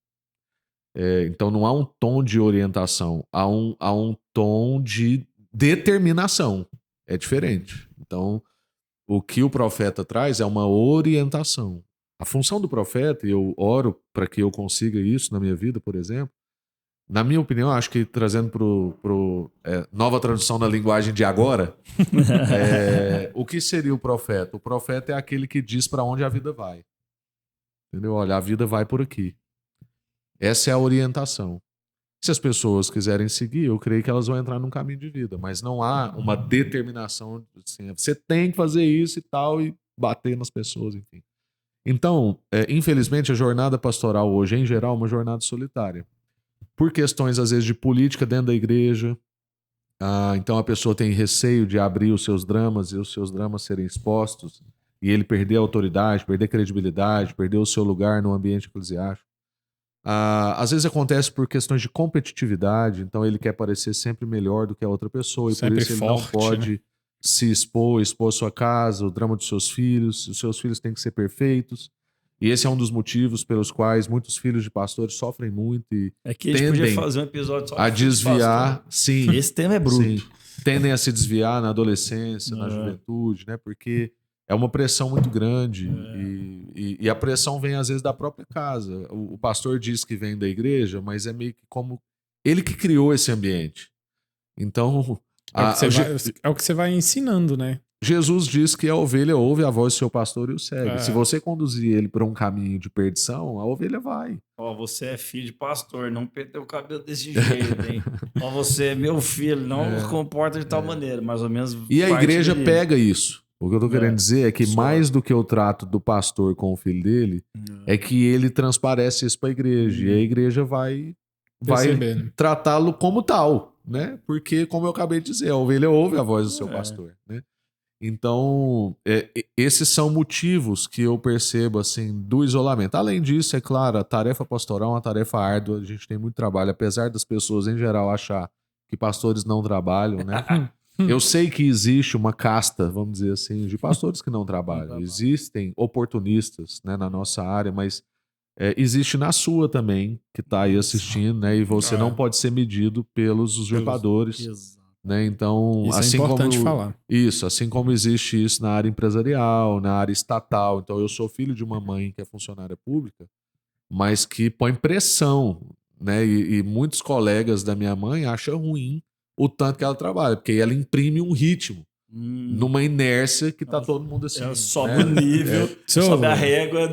Então não há um tom de orientação, há um tom de determinação. É diferente. Então, o que o profeta traz é uma orientação. A função do profeta, e eu oro para que eu consiga isso na minha vida, por exemplo, na minha opinião, acho que trazendo para nova tradução na linguagem de agora, o que seria o profeta? O profeta é aquele que diz para onde a vida vai. Entendeu? Olha, a vida vai por aqui. Essa é a orientação. Se as pessoas quiserem seguir, eu creio que elas vão entrar num caminho de vida, mas não há uma determinação assim, você tem que fazer isso e tal, e bater nas pessoas, enfim. Então, infelizmente, a jornada pastoral hoje, em geral, é uma jornada solitária. Por questões, às vezes, de política dentro da igreja. Então a pessoa tem receio de abrir os seus dramas e os seus dramas serem expostos, e ele perder a autoridade, perder a credibilidade, perder o seu lugar no ambiente eclesiástico. Às vezes acontece por questões de competitividade, então ele quer parecer sempre melhor do que a outra pessoa, e sempre por isso forte, ele não pode se expor sua casa, o drama dos seus filhos. Os seus filhos têm que ser perfeitos. E esse é um dos motivos pelos quais muitos filhos de pastores sofrem muito e que a gente podia fazer um episódio só a desviar. Sim, esse tema é bruto. Sim, tendem a se desviar na adolescência, na juventude, né? Porque é uma pressão muito grande e a pressão vem às vezes da própria casa. O pastor diz que vem da igreja, mas é meio que como ele que criou esse ambiente. Então é o que você vai ensinando, né? Jesus diz que a ovelha ouve a voz do seu pastor e o segue. Se você conduzir ele para um caminho de perdição, a ovelha vai. Você é filho de pastor, não perdeu o cabelo desse jeito, hein? Você é meu filho, não comporta de tal maneira, mais ou menos. E a igreja pega isso. O que eu tô querendo dizer é que mais do que o trato do pastor com o filho dele, é que ele transparece isso para a igreja. E a igreja vai tratá-lo como tal, né? Porque, como eu acabei de dizer, a ovelha ouve a voz do seu pastor, né? Então, esses são motivos que eu percebo assim do isolamento. Além disso, é claro, a tarefa pastoral é uma tarefa árdua, a gente tem muito trabalho, apesar das pessoas em geral achar que pastores não trabalham, né? Eu sei que existe uma casta, vamos dizer assim, de pastores que não trabalham. Existem oportunistas, né, na nossa área, mas existe na sua também, que está aí assistindo, né? E você não pode ser medido pelos usurpadores. Né? Então, isso assim é importante como, falar. Isso, assim como existe isso na área empresarial, na área estatal. Então, eu sou filho de uma mãe que é funcionária pública, mas que põe pressão, né? E muitos colegas da minha mãe acham ruim o tanto que ela trabalha, porque ela imprime um ritmo numa inércia que tá todo mundo assim. Sobe o nível, sobe a régua.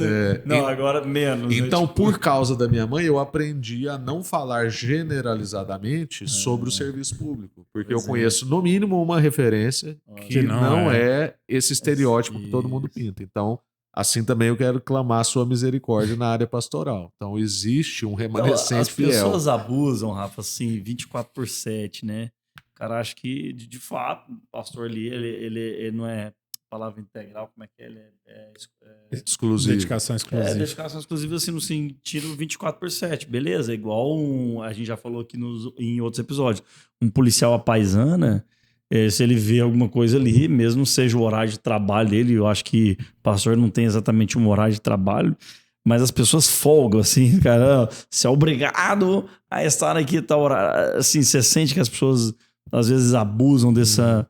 Agora menos. Então, por causa da minha mãe, eu aprendi a não falar generalizadamente sobre o serviço público. Porque eu conheço, no mínimo, uma referência que não é esse estereótipo que todo mundo pinta. Então, assim também eu quero clamar a sua misericórdia na área pastoral. Então, existe um remanescente fiel. As pessoas abusam, Rafa, assim, 24/7, né? O cara acha que, de fato, o pastor ali, ele não é palavra integral, como é que é? Ele é exclusivo. Dedicação exclusiva. Dedicação exclusiva, assim, no sentido 24/7, beleza? Igual a gente já falou aqui em outros episódios. Um policial à paisana, se ele vê alguma coisa ali, mesmo seja o horário de trabalho dele, eu acho que o pastor não tem exatamente um horário de trabalho, mas as pessoas folgam, assim, cara, você é obrigado a estar aqui a tal horário. Assim, você sente que as pessoas às vezes abusam dessa...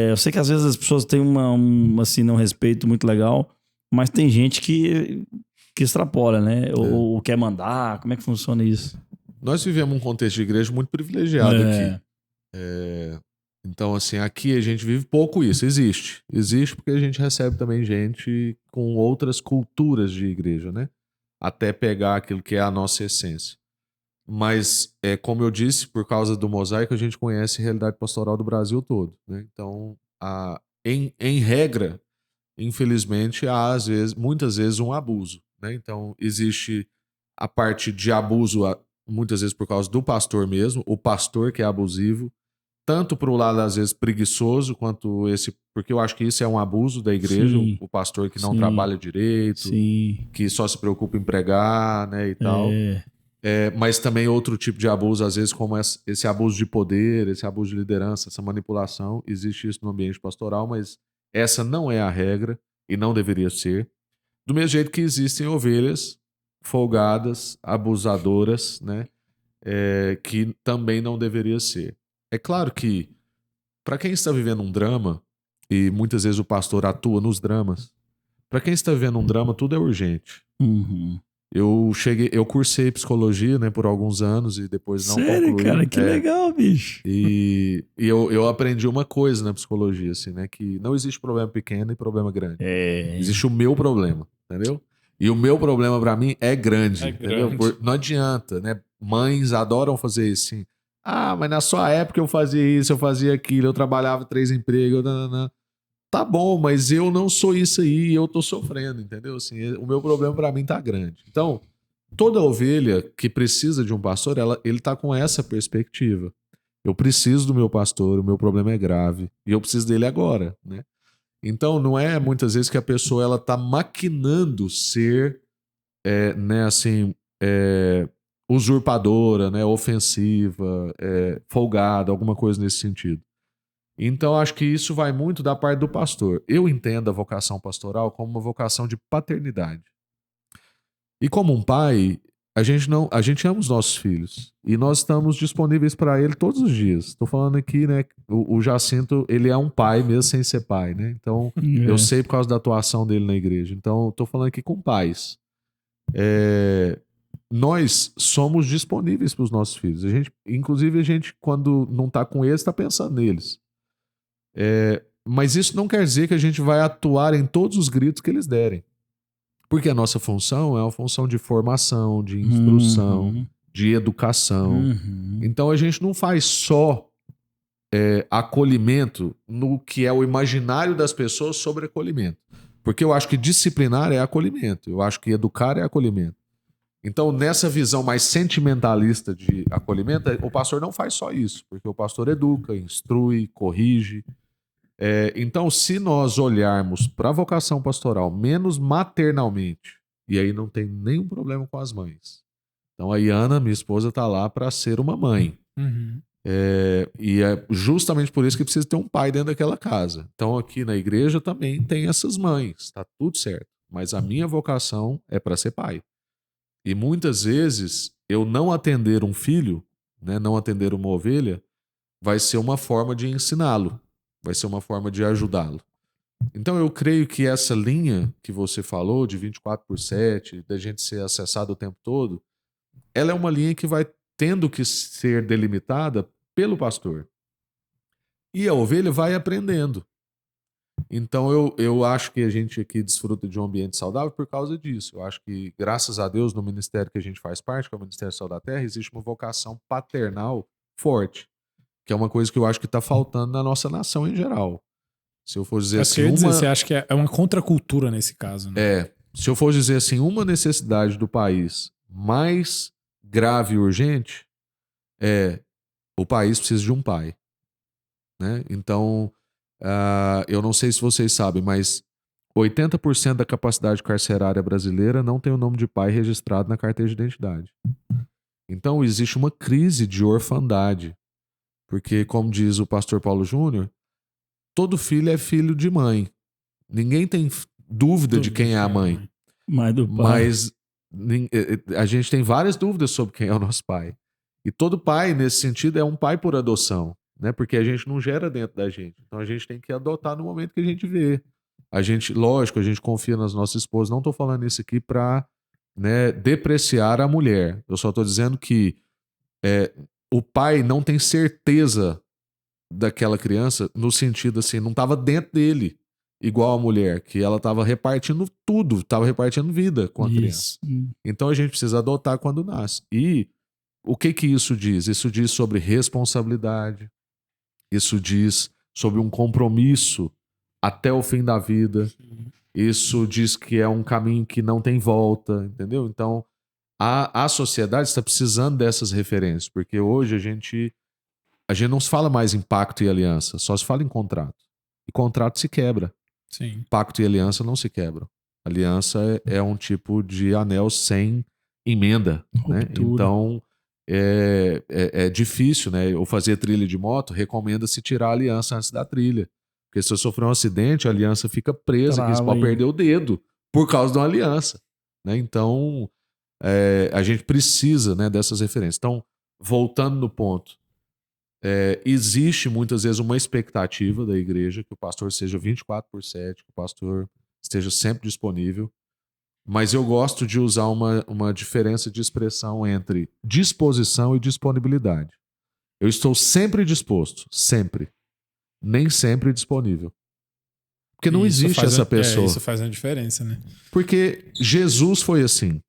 eu sei que às vezes as pessoas têm um respeito muito legal, mas tem gente que extrapola, né? Ou quer mandar, como é que funciona isso? Nós vivemos um contexto de igreja muito privilegiado aqui. Então, assim, aqui a gente vive pouco isso. Existe porque a gente recebe também gente com outras culturas de igreja, né? Até pegar aquilo que é a nossa essência. Mas, como eu disse, por causa do mosaico, a gente conhece a realidade pastoral do Brasil todo, né? Então, em regra, infelizmente, há muitas vezes um abuso, né? Então, existe a parte de abuso, muitas vezes por causa do pastor mesmo, o pastor que é abusivo, tanto para o lado, às vezes, preguiçoso, quanto porque eu acho que isso é um abuso da igreja, o pastor que não trabalha direito, que só se preocupa em pregar, né, e tal. Mas também outro tipo de abuso, às vezes, como esse abuso de poder, esse abuso de liderança, essa manipulação, existe isso no ambiente pastoral, mas essa não é a regra e não deveria ser. Do mesmo jeito que existem ovelhas folgadas, abusadoras, né, que também não deveria ser. É claro que, para quem está vivendo um drama, e muitas vezes o pastor atua nos dramas, para quem está vivendo um drama, tudo é urgente. Uhum. Eu cursei psicologia, né, por alguns anos e depois não concluí. Sério, cara? Que legal, bicho. E eu aprendi uma coisa na psicologia, assim, né, que não existe problema pequeno e problema grande. Existe o meu problema, entendeu? E o meu problema para mim é grande, entendeu? Não adianta, né? Mães adoram fazer isso, assim. Mas na sua época eu fazia isso, eu fazia aquilo, eu trabalhava 3 empregos, Tá bom, mas eu não sou isso aí, eu tô sofrendo, entendeu? Assim, o meu problema para mim tá grande. Então, toda ovelha que precisa de um pastor, ele tá com essa perspectiva. Eu preciso do meu pastor, o meu problema é grave e eu preciso dele agora, né? Então, não é muitas vezes que a pessoa ela tá maquinando ser, né, assim, usurpadora, né, ofensiva, folgada, alguma coisa nesse sentido. Então, acho que isso vai muito da parte do pastor. Eu entendo a vocação pastoral como uma vocação de paternidade. E como um pai, a gente ama os nossos filhos. E nós estamos disponíveis para ele todos os dias. Estou falando aqui, né? O Jacinto, ele é um pai mesmo sem ser pai, né? Então, eu sei por causa da atuação dele na igreja. Então, estou falando aqui com pais. Nós somos disponíveis para os nossos filhos. Inclusive, a gente, quando não está com eles, está pensando neles. Mas isso não quer dizer que a gente vai atuar em todos os gritos que eles derem. Porque a nossa função é uma função de formação, de instrução, de educação. Então a gente não faz só acolhimento no que é o imaginário das pessoas sobre acolhimento. Porque eu acho que disciplinar é acolhimento. Eu acho que educar é acolhimento. Então, nessa visão mais sentimentalista de acolhimento, o pastor não faz só isso. Porque o pastor educa, instrui, corrige. Então, se nós olharmos para a vocação pastoral menos maternalmente, e aí não tem nenhum problema com as mães. Então, a Iana, minha esposa, está lá para ser uma mãe. E é justamente por isso que precisa ter um pai dentro daquela casa. Então, aqui na igreja também tem essas mães, está tudo certo. Mas a minha vocação é para ser pai. E muitas vezes, eu não atender um filho, né, não atender uma ovelha, vai ser uma forma de ensiná-lo. Vai ser uma forma de ajudá-lo. Então eu creio que essa linha que você falou, de 24/7, da gente ser acessado o tempo todo, ela é uma linha que vai tendo que ser delimitada pelo pastor. E a ovelha vai aprendendo. Então eu acho que a gente aqui desfruta de um ambiente saudável por causa disso. Eu acho que, graças a Deus, no ministério que a gente faz parte, que é o Ministério Sal da Terra, existe uma vocação paternal forte. Que é uma coisa que eu acho que está faltando na nossa nação em geral. Se eu for dizer assim... Você acha que é uma contracultura nesse caso, né? Se eu for dizer assim, uma necessidade do país mais grave e urgente o país precisa de um pai. Né? Então, eu não sei se vocês sabem, mas 80% da capacidade carcerária brasileira não tem o nome de pai registrado na carteira de identidade. Então, existe uma crise de orfandade. Porque, como diz o pastor Paulo Júnior, todo filho é filho de mãe. Ninguém tem dúvida de quem é a mãe. Mãe do pai. Mas a gente tem várias dúvidas sobre quem é o nosso pai. E todo pai, nesse sentido, é um pai por adoção, né? Porque a gente não gera dentro da gente. Então a gente tem que adotar no momento que a gente vê. A gente, lógico, a gente confia nas nossas esposas. Não estou falando isso aqui para, né, depreciar a mulher. Eu só estou dizendo que o pai não tem certeza daquela criança no sentido assim, não estava dentro dele. Igual a mulher, que ela estava repartindo tudo, estava repartindo vida com a criança. Então a gente precisa adotar quando nasce. E o que isso diz? Isso diz sobre responsabilidade, isso diz sobre um compromisso até o fim da vida, isso diz que é um caminho que não tem volta, entendeu? Então a sociedade está precisando dessas referências, porque hoje a gente não se fala mais em pacto e aliança, só se fala em contrato. E contrato se quebra. Sim. Pacto e aliança não se quebram. Aliança é um tipo de anel sem emenda, né? Então é difícil, né? Eu fazia trilha de moto, recomenda-se tirar a aliança antes da trilha. Porque se eu sofrer um acidente, a aliança fica presa, que você pode perder o dedo por causa de uma aliança, né? Então a gente precisa, né, dessas referências. Então, voltando no ponto, existe muitas vezes uma expectativa da igreja que o pastor seja 24/7, que o pastor esteja sempre disponível, mas eu gosto de usar uma diferença de expressão entre disposição e disponibilidade. Eu estou sempre disposto, sempre. Nem sempre disponível. Porque não existe essa pessoa. Isso faz uma diferença, né? Porque Jesus foi assim.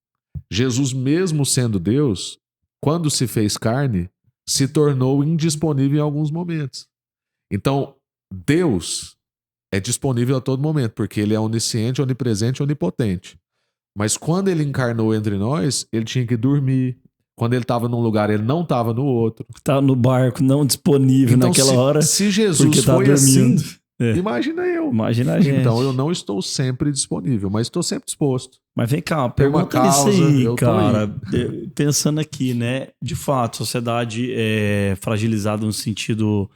Jesus, mesmo sendo Deus, quando se fez carne, se tornou indisponível em alguns momentos. Então, Deus é disponível a todo momento, porque ele é onisciente, onipresente, onipotente. Mas quando ele encarnou entre nós, ele tinha que dormir. Quando ele estava num lugar, ele não estava no outro. Estava no barco, não disponível então, naquela hora. Se Jesus foi assim, imagina eu. Imagina a gente. Então eu não estou sempre disponível, mas estou sempre disposto. Mas vem cá, pergunta nisso aí, cara. Pensando aqui, né? De fato, a sociedade é fragilizada no sentido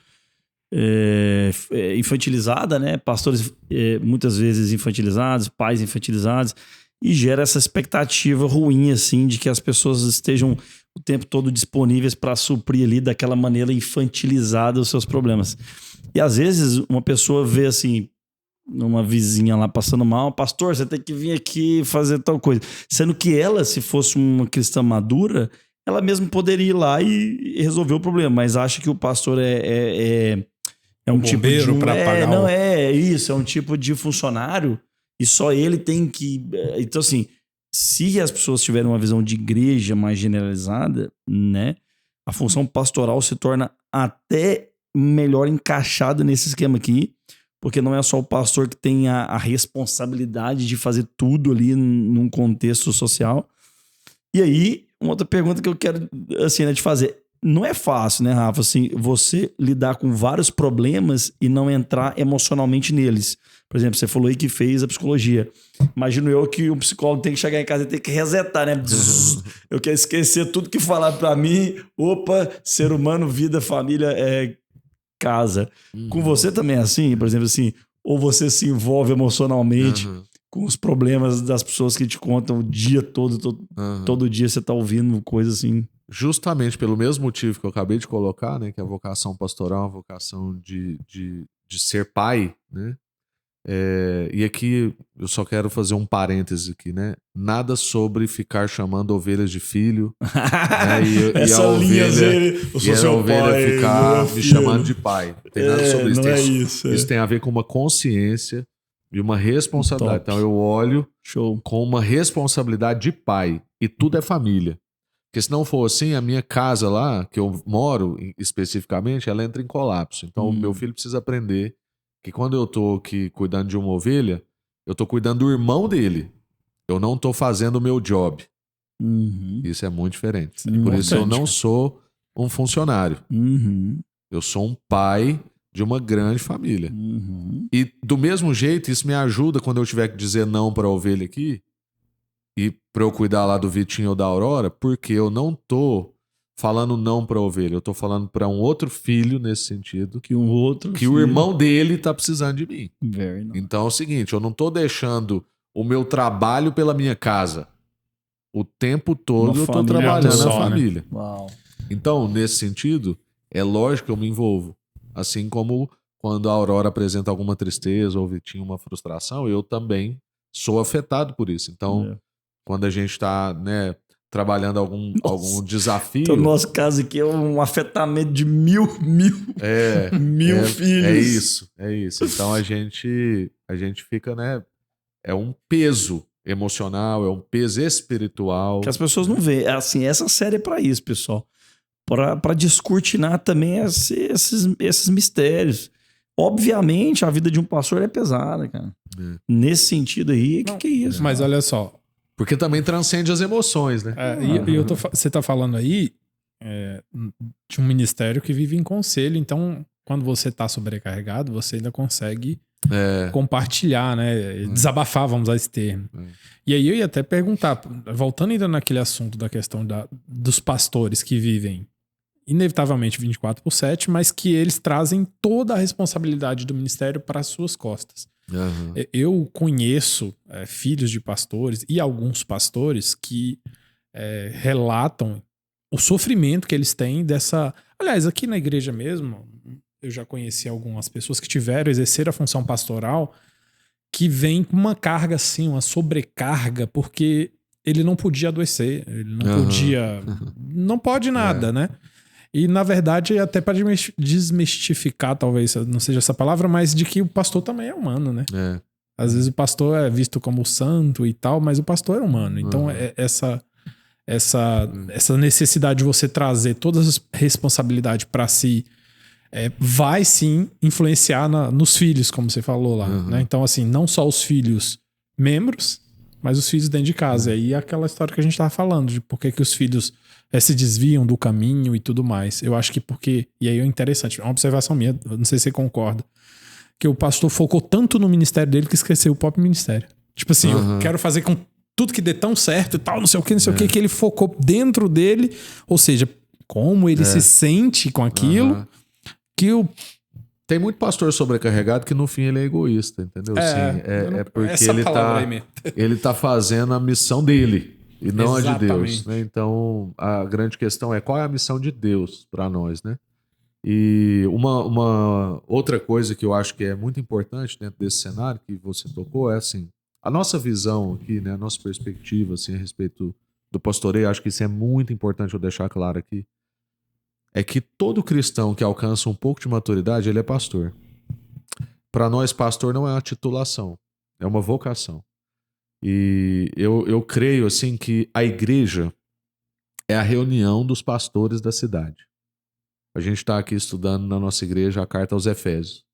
infantilizada, né? Pastores muitas vezes infantilizados, pais infantilizados, e gera essa expectativa ruim, assim, de que as pessoas estejam o tempo todo disponíveis para suprir ali daquela maneira infantilizada os seus problemas. E às vezes uma pessoa vê assim, uma vizinha lá passando mal, pastor, você tem que vir aqui fazer tal coisa. Sendo que ela, se fosse uma cristã madura, ela mesma poderia ir lá e resolver o problema, mas acha que o pastor é um tipo de para pagar. Não é isso, é um tipo de funcionário e só ele tem que... Então assim, se as pessoas tiverem uma visão de igreja mais generalizada, né, a função pastoral se torna até melhor encaixada nesse esquema aqui, porque não é só o pastor que tem a responsabilidade de fazer tudo ali num contexto social. E aí, uma outra pergunta que eu quero assim, né, te fazer. Não é fácil, né, Rafa, assim, você lidar com vários problemas e não entrar emocionalmente neles. Por exemplo, você falou aí que fez a psicologia. Imagino eu que o psicólogo tem que chegar em casa e tem que resetar, né? Eu quero esquecer tudo que falaram pra mim. Opa, ser humano, vida, família, casa. Com você também é assim? Por exemplo, assim, ou você se envolve emocionalmente com os problemas das pessoas que te contam o dia todo, todo dia você tá ouvindo coisa assim. Justamente pelo mesmo motivo que eu acabei de colocar, né? Que a vocação pastoral é uma vocação de ser pai, né? E aqui eu só quero fazer um parêntese aqui, né? Nada sobre ficar chamando ovelhas de filho, né? E a ovelha ficar me chamando de pai. Não tem nada sobre isso. Isso tem a ver com uma consciência e uma responsabilidade. Top. Então eu olho com uma responsabilidade de pai e tudo é família. Porque se não for assim, a minha casa lá, que eu moro especificamente, ela entra em colapso. Então o meu filho precisa aprender que quando eu tô aqui cuidando de uma ovelha, eu tô cuidando do irmão dele. Eu não tô fazendo o meu job. Isso é muito diferente. E por isso eu não sou um funcionário. Eu sou um pai de uma grande família. E do mesmo jeito, isso me ajuda quando eu tiver que dizer não para a ovelha aqui e para eu cuidar lá do Vitinho ou da Aurora, porque eu não tô falando não para a ovelha, eu tô falando para um outro filho nesse sentido, Que um outro. que o irmão dele tá precisando de mim. Very nice. Então é o seguinte, eu não tô deixando o meu trabalho pela minha casa. O tempo todo Uma eu tô família trabalhando só, na né? família. Uau. Então, nesse sentido, é lógico que eu me envolvo. Assim como quando a Aurora apresenta alguma tristeza ou tinha uma frustração, eu também sou afetado por isso. Então, quando a gente está, né, trabalhando algum desafio... Então, no nosso caso aqui é um afetamento de mil filhos. É isso. Então, a gente fica, né... É um peso emocional, é um peso espiritual. Que as pessoas não veem. Assim, essa série é pra isso, pessoal. Pra descortinar também esses mistérios. Obviamente, a vida de um pastor é pesada, cara. Nesse sentido aí, que é isso? Mas cara? olha só. Porque também transcende as emoções, né? Você tá falando aí de um ministério que vive em conselho, então quando você tá sobrecarregado, você ainda consegue compartilhar, né? Desabafar, vamos usar esse termo. E aí eu ia até perguntar, voltando ainda naquele assunto da questão dos pastores que vivem inevitavelmente 24/7, mas que eles trazem toda a responsabilidade do ministério para as suas costas. Uhum. Eu conheço filhos de pastores e alguns pastores que relatam o sofrimento que eles têm dessa... Aliás, aqui na igreja mesmo, eu já conheci algumas pessoas que exerceram a função pastoral, que vem com uma carga assim, uma sobrecarga, porque ele não podia adoecer, ele não podia... Não pode nada, né? E, na verdade, até para desmistificar, talvez não seja essa palavra, mas de que o pastor também é humano, né? Às vezes o pastor é visto como santo e tal, mas o pastor é humano. Então, essa necessidade de você trazer todas as responsabilidades para si vai sim influenciar nos filhos, como você falou lá. Né? Então, assim, não só os filhos membros, mas os filhos dentro de casa. E aí aquela história que a gente estava falando, de por que os filhos se desviam do caminho e tudo mais. Eu acho que porque... E aí é interessante, é uma observação minha, não sei se você concorda, que o pastor focou tanto no ministério dele que esqueceu o próprio ministério. Tipo assim, eu quero fazer com tudo que dê tão certo e tal, não sei o que, que ele focou dentro dele, ou seja, como ele se sente com aquilo, que o... Tem muito pastor sobrecarregado que no fim ele é egoísta, entendeu? Porque ele tá fazendo a missão dele e não a de Deus, né? Então, a grande questão é qual é a missão de Deus para nós, né? E uma outra coisa que eu acho que é muito importante dentro desse cenário que você tocou é assim, a nossa visão aqui, né, a nossa perspectiva assim, a respeito do pastoreio, acho que isso é muito importante eu deixar claro aqui, é que todo cristão que alcança um pouco de maturidade, ele é pastor. Para nós, pastor não é uma titulação, é uma vocação. E eu creio assim que a igreja é a reunião dos pastores da cidade. A gente está aqui estudando na nossa igreja a carta aos Efésios.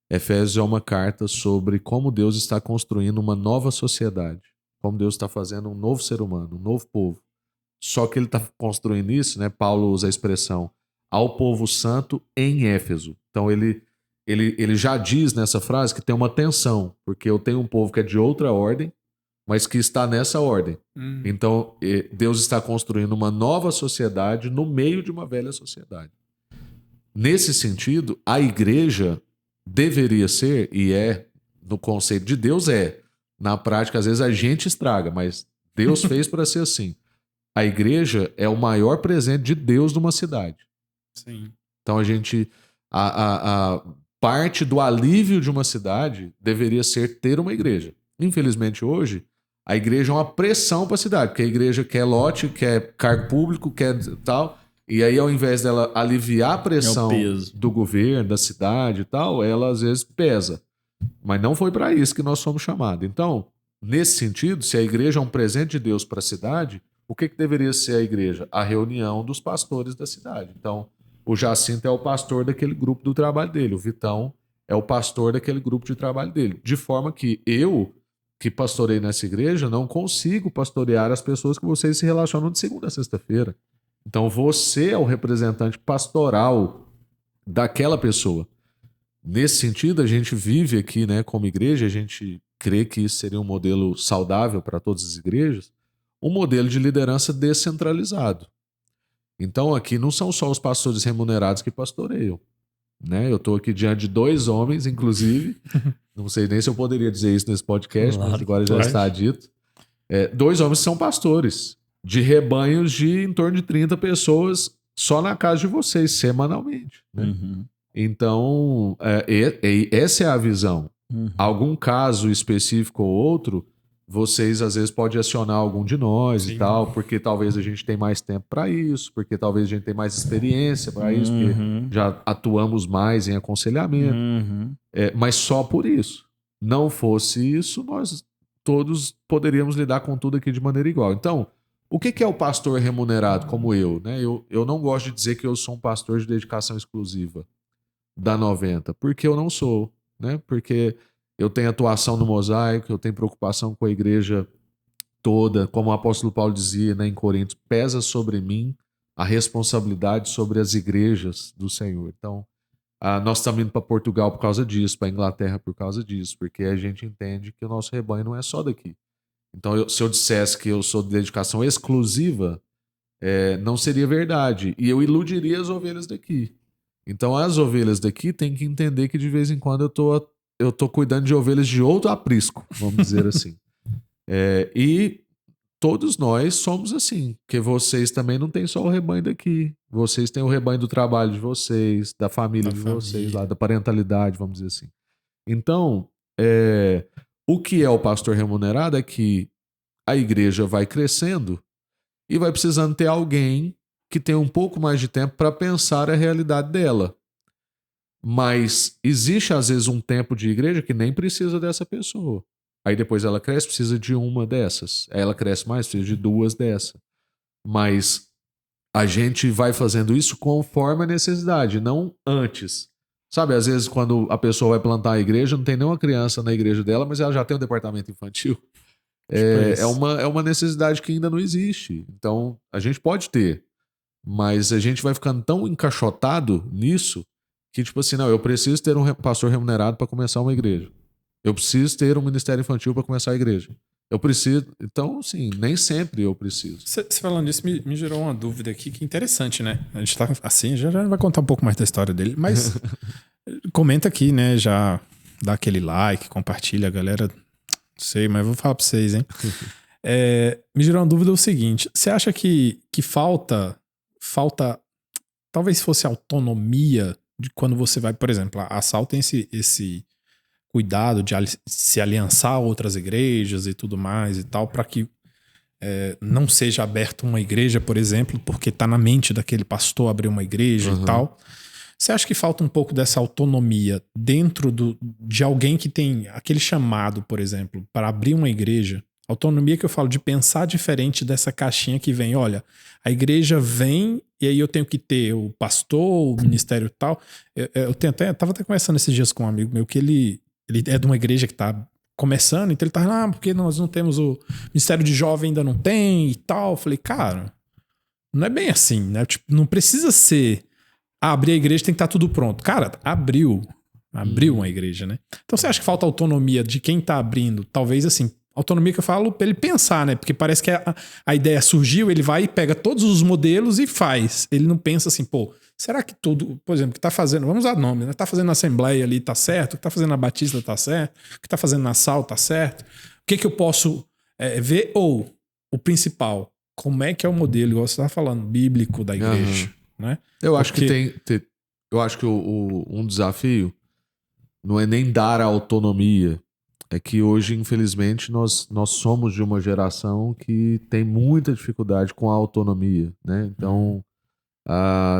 Efésios é uma carta sobre como Deus está construindo uma nova sociedade, como Deus está fazendo um novo ser humano, um novo povo. Só que ele está construindo isso, né? Paulo usa a expressão ao povo santo em Éfeso. Então ele já diz nessa frase que tem uma tensão, porque eu tenho um povo que é de outra ordem, mas que está nessa ordem. Então Deus está construindo uma nova sociedade no meio de uma velha sociedade. Nesse sentido, a igreja deveria ser, e no conceito de Deus na prática às vezes a gente estraga, mas Deus fez para ser assim. A igreja é o maior presente de Deus numa cidade. Sim. Então a parte do alívio de uma cidade deveria ser ter uma igreja. Infelizmente hoje, a igreja é uma pressão para a cidade, porque a igreja quer lote, quer cargo público, quer tal, e aí ao invés dela aliviar a pressão do governo, da cidade e tal, ela às vezes pesa. Mas não foi para isso que nós fomos chamados. Então, nesse sentido, se a igreja é um presente de Deus para a cidade, o que deveria ser a igreja? A reunião dos pastores da cidade. Então, o Jacinto é o pastor daquele grupo do trabalho dele, o Vitão é o pastor daquele grupo de trabalho dele. De forma que eu, que pastorei nessa igreja, não consigo pastorear as pessoas que vocês se relacionam de segunda a sexta-feira. Então, você é o representante pastoral daquela pessoa. Nesse sentido, a gente vive aqui, né, como igreja, a gente crê que isso seria um modelo saudável para todas as igrejas, um modelo de liderança descentralizado. Então aqui não são só os pastores remunerados que pastoreiam, né? Eu estou aqui diante de 2 homens, inclusive, não sei nem se eu poderia dizer isso nesse podcast, Claro, mas agora já está dito. 2 homens que são pastores de rebanhos de em torno de 30 pessoas só na casa de vocês, semanalmente, né? Uhum. Então, essa é a visão. Uhum. Algum caso específico ou outro, vocês às vezes podem acionar algum de nós Sim. e tal, porque talvez a gente tenha mais tempo para isso, porque talvez a gente tenha mais experiência para isso, porque já atuamos mais em aconselhamento. Uhum. Mas só por isso. Não fosse isso, nós todos poderíamos lidar com tudo aqui de maneira igual. Então, o que é o pastor remunerado como eu, né? Eu não gosto de dizer que eu sou um pastor de dedicação exclusiva da 90, porque eu não sou, né? Porque eu tenho atuação no mosaico, eu tenho preocupação com a igreja toda, como o apóstolo Paulo dizia, né, em Coríntios, pesa sobre mim a responsabilidade sobre as igrejas do Senhor. Então, nós estamos indo para Portugal por causa disso, para Inglaterra por causa disso, porque a gente entende que o nosso rebanho não é só daqui. Então, se eu dissesse que eu sou de dedicação exclusiva, não seria verdade. E eu iludiria as ovelhas daqui. Então, as ovelhas daqui têm que entender que de vez em quando eu tô cuidando de ovelhas de outro aprisco, vamos dizer assim. E todos nós somos assim, porque vocês também não têm só o rebanho daqui. Vocês têm o rebanho do trabalho de vocês, da família de vocês, lá, da parentalidade, vamos dizer assim. Então, o que é o pastor remunerado é que a igreja vai crescendo e vai precisando ter alguém que tenha um pouco mais de tempo para pensar a realidade dela. Mas existe, às vezes, um tempo de igreja que nem precisa dessa pessoa. Aí depois ela cresce, precisa de uma dessas. Aí ela cresce mais, precisa de 2 dessas. Mas a gente vai fazendo isso conforme a necessidade, não antes. Sabe, às vezes quando a pessoa vai plantar a igreja, não tem nenhuma criança na igreja dela, mas ela já tem um departamento infantil. É uma necessidade que ainda não existe. Então, a gente pode ter, mas a gente vai ficando tão encaixotado nisso que, tipo assim, não, eu preciso ter um pastor remunerado para começar uma igreja. Eu preciso ter um ministério infantil para começar a igreja. Eu preciso. Então, assim, nem sempre eu preciso. Você falando disso me gerou uma dúvida aqui que interessante, né? A gente tá assim, já vai contar um pouco mais da história dele, mas comenta aqui, né? Já dá aquele like, compartilha, a galera. Não sei, mas vou falar para vocês, hein? Me gerou uma dúvida o seguinte: você acha que falta, talvez fosse autonomia de quando você vai, por exemplo, a Sal tem esse cuidado de se aliançar a outras igrejas e tudo mais e tal, para que não seja aberta uma igreja, por exemplo, porque está na mente daquele pastor abrir uma igreja e tal. Você acha que falta um pouco dessa autonomia dentro de alguém que tem aquele chamado, por exemplo, para abrir uma igreja? Autonomia que eu falo de pensar diferente dessa caixinha que vem, olha, a igreja vem e aí eu tenho que ter o pastor, o ministério e tal. Eu tava até conversando esses dias com um amigo meu que ele é de uma igreja que tá começando, então ele tá porque nós não temos o ministério de jovem, ainda não tem e tal. Eu falei, cara, não é bem assim, né? Tipo, não precisa ser abrir a igreja, tem que estar tudo pronto. Cara, abriu uma igreja, né? Então você acha que falta autonomia de quem tá abrindo? Talvez assim, autonomia que eu falo pra ele pensar, né? Porque parece que a ideia surgiu, ele vai e pega todos os modelos e faz. Ele não pensa assim, pô, será que tudo, por exemplo, que tá fazendo, vamos usar nome, né? Tá fazendo na Assembleia ali, tá certo? O que tá fazendo na Batista tá certo? O que tá fazendo na Sal tá certo? O que eu posso ver? Ou, o principal, como é que é o modelo, igual você tava falando, bíblico da igreja, né? Eu acho que eu acho que um desafio não é nem dar a autonomia, é que hoje, infelizmente, nós somos de uma geração que tem muita dificuldade com a autonomia, né? Então,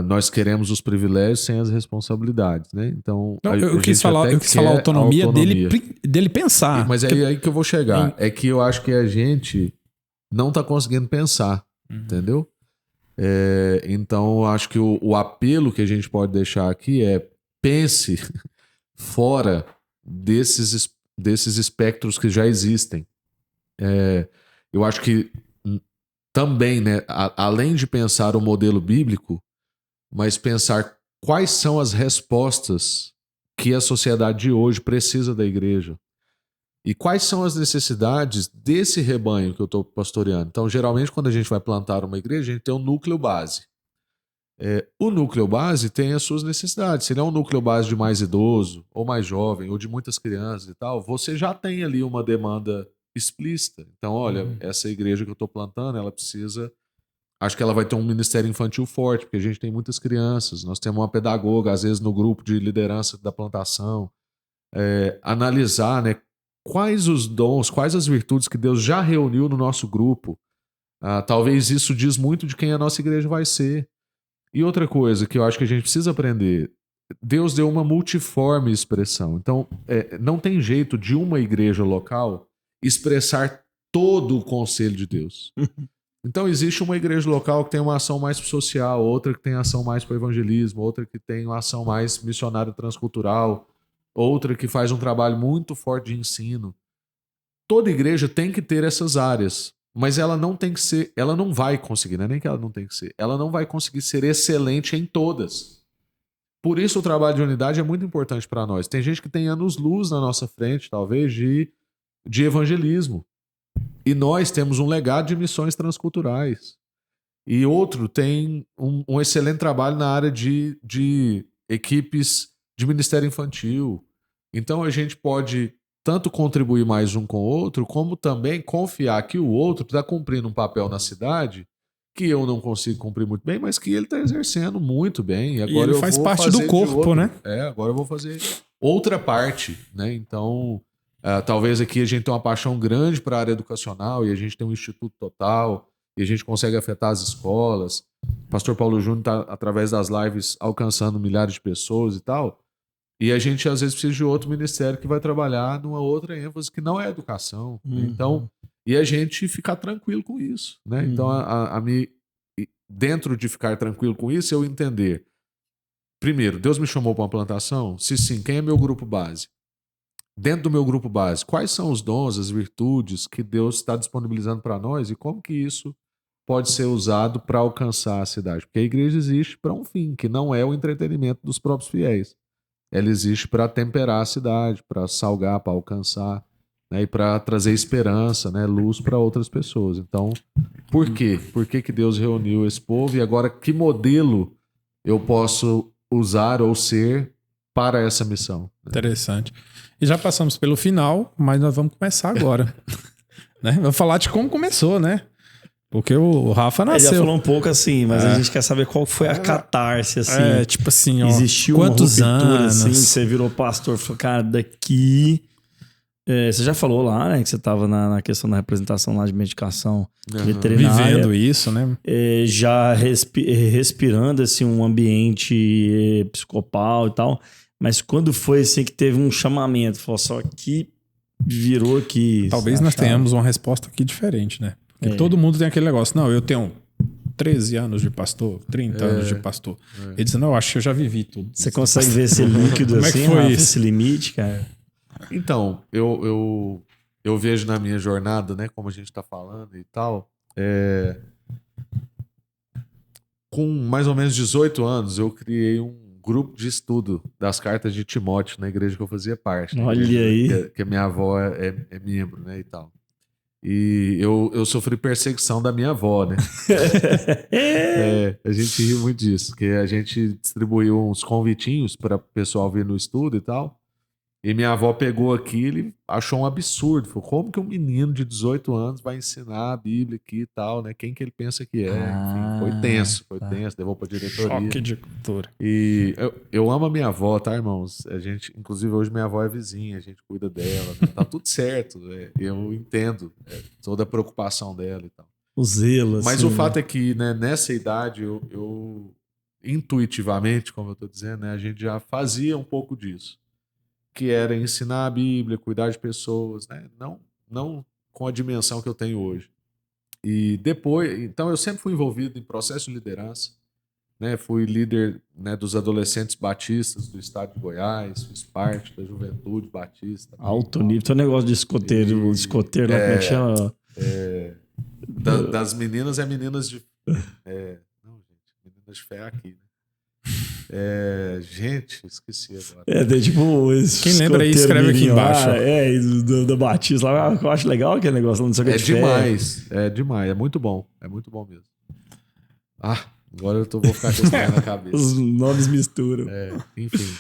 nós queremos os privilégios sem as responsabilidades, né? Então, eu quis falar autonomia dele pensar. Mas é aí que eu vou chegar. É que eu acho que a gente não tá conseguindo pensar, entendeu? Então, eu acho que o apelo que a gente pode deixar aqui é pense fora desses espectros que já existem. Eu acho que também, né, além de pensar o modelo bíblico, mas pensar quais são as respostas que a sociedade de hoje precisa da igreja. E quais são as necessidades desse rebanho que eu estou pastoreando. Então, geralmente, quando a gente vai plantar uma igreja, a gente tem um núcleo base. O núcleo base tem as suas necessidades. Se ele é um núcleo base de mais idoso, ou mais jovem, ou de muitas crianças e tal, você já tem ali uma demanda explícita. Então, olha, essa igreja que eu estou plantando, ela precisa... Acho que ela vai ter um ministério infantil forte, porque a gente tem muitas crianças. Nós temos uma pedagoga, às vezes, no grupo de liderança da plantação. Analisar, né, quais os dons, quais as virtudes que Deus já reuniu no nosso grupo. Talvez isso diz muito de quem a nossa igreja vai ser. E outra coisa que eu acho que a gente precisa aprender, Deus deu uma multiforme expressão. Então, não tem jeito de uma igreja local expressar todo o conselho de Deus. Então, existe uma igreja local que tem uma ação mais social, outra que tem ação mais para o evangelismo, outra que tem uma ação mais missionária transcultural, outra que faz um trabalho muito forte de ensino. Toda igreja tem que ter essas áreas. Mas ela não tem que ser, ela não vai conseguir, não é nem que ela não tem que ser, ela não vai conseguir ser excelente em todas. Por isso o trabalho de unidade é muito importante para nós. Tem gente que tem anos-luz na nossa frente, talvez, de evangelismo. E nós temos um legado de missões transculturais. E outro tem um excelente trabalho na área de equipes de ministério infantil. Então a gente pode... tanto contribuir mais um com o outro, como também confiar que o outro está cumprindo um papel na cidade que eu não consigo cumprir muito bem, mas que ele está exercendo muito bem. E agora ele faz parte do corpo, né? Agora eu vou fazer outra parte, né? Então, talvez aqui a gente tenha uma paixão grande para a área educacional e a gente tem um Instituto Total e a gente consegue afetar as escolas. O pastor Paulo Júnior está, através das lives, alcançando milhares de pessoas e tal. E a gente, às vezes, precisa de outro ministério que vai trabalhar numa outra ênfase que não é a educação. Né? Então, e a gente ficar tranquilo com isso. Né? Então, dentro de ficar tranquilo com isso, eu entender. Primeiro, Deus me chamou para uma plantação? Se sim, quem é meu grupo base? Dentro do meu grupo base, quais são os dons, as virtudes que Deus está disponibilizando para nós e como que isso pode ser usado para alcançar a cidade? Porque a igreja existe para um fim, que não é o entretenimento dos próprios fiéis. Ela existe para temperar a cidade, para salgar, para alcançar, né, e para trazer esperança, né, luz para outras pessoas. Então, por quê? Por que Deus reuniu esse povo? E agora, que modelo eu posso usar ou ser para essa missão? Interessante. E já passamos pelo final, mas nós vamos começar agora. Né? Vamos falar de como começou, né? Porque o Rafa nasceu. Ele já falou um pouco assim, mas a gente quer saber qual foi a catarse, assim. Tipo assim, ó. Existiu quantos uma ruptura, anos? assim, você virou pastor, falou, cara, daqui... você já falou lá, né, que você estava na questão da representação lá de medicação veterinária. Vivendo isso, né? Já respirando, assim, um ambiente episcopal e tal. Mas quando foi, assim, que teve um chamamento, falou só que virou aqui... Talvez nós tenhamos uma resposta aqui diferente, né? Porque todo mundo tem aquele negócio. Não, eu tenho 13 anos de pastor, 30 anos de pastor. Ele diz, não, eu acho que eu já vivi tudo. Você consegue ver esse líquido Como assim, é que foi Rafa, isso? esse limite, cara? Então, eu vejo na minha jornada, né, como a gente está falando e tal, com mais ou menos 18 anos, eu criei um grupo de estudo das cartas de Timóteo na igreja que eu fazia parte. Né? Olha aí. Que a minha avó é membro, né, e tal. E eu sofri perseguição da minha avó, né? A gente ri muito disso, porque a gente distribuiu uns convitinhos para o pessoal vir no estudo e tal. E minha avó pegou aquilo e achou um absurdo. Falou, como que um menino de 18 anos vai ensinar a Bíblia aqui e tal, né? Quem que ele pensa que é? Enfim, foi tenso, levou pra diretoria. Choque de cultura. E eu amo a minha avó, tá, irmãos? A gente, inclusive, hoje minha avó é vizinha, a gente cuida dela, né? Tá tudo certo. Eu entendo toda a preocupação dela e tal. O zelo, Mas assim, o fato é que, né, nessa idade, eu intuitivamente, como eu tô dizendo, né, a gente já fazia um pouco disso. Que era ensinar a Bíblia, cuidar de pessoas, né? Não com a dimensão que eu tenho hoje. E depois, então eu sempre fui envolvido em processo de liderança, né? Fui líder, né, dos adolescentes batistas do estado de Goiás, fiz parte da juventude batista. Alto nível, tem um negócio de escoteiro, lá, como é que chama? Das meninas meninas de... não, gente, meninas de fé aqui, né? Gente, esqueci agora. Tem tipo... Quem lembra aí, escreve aqui embaixo. Do Batista lá, eu acho legal aquele negócio, não sei o que demais, é demais, é muito bom mesmo. Agora vou ficar com esse trem na cabeça. Os nomes misturam. Enfim.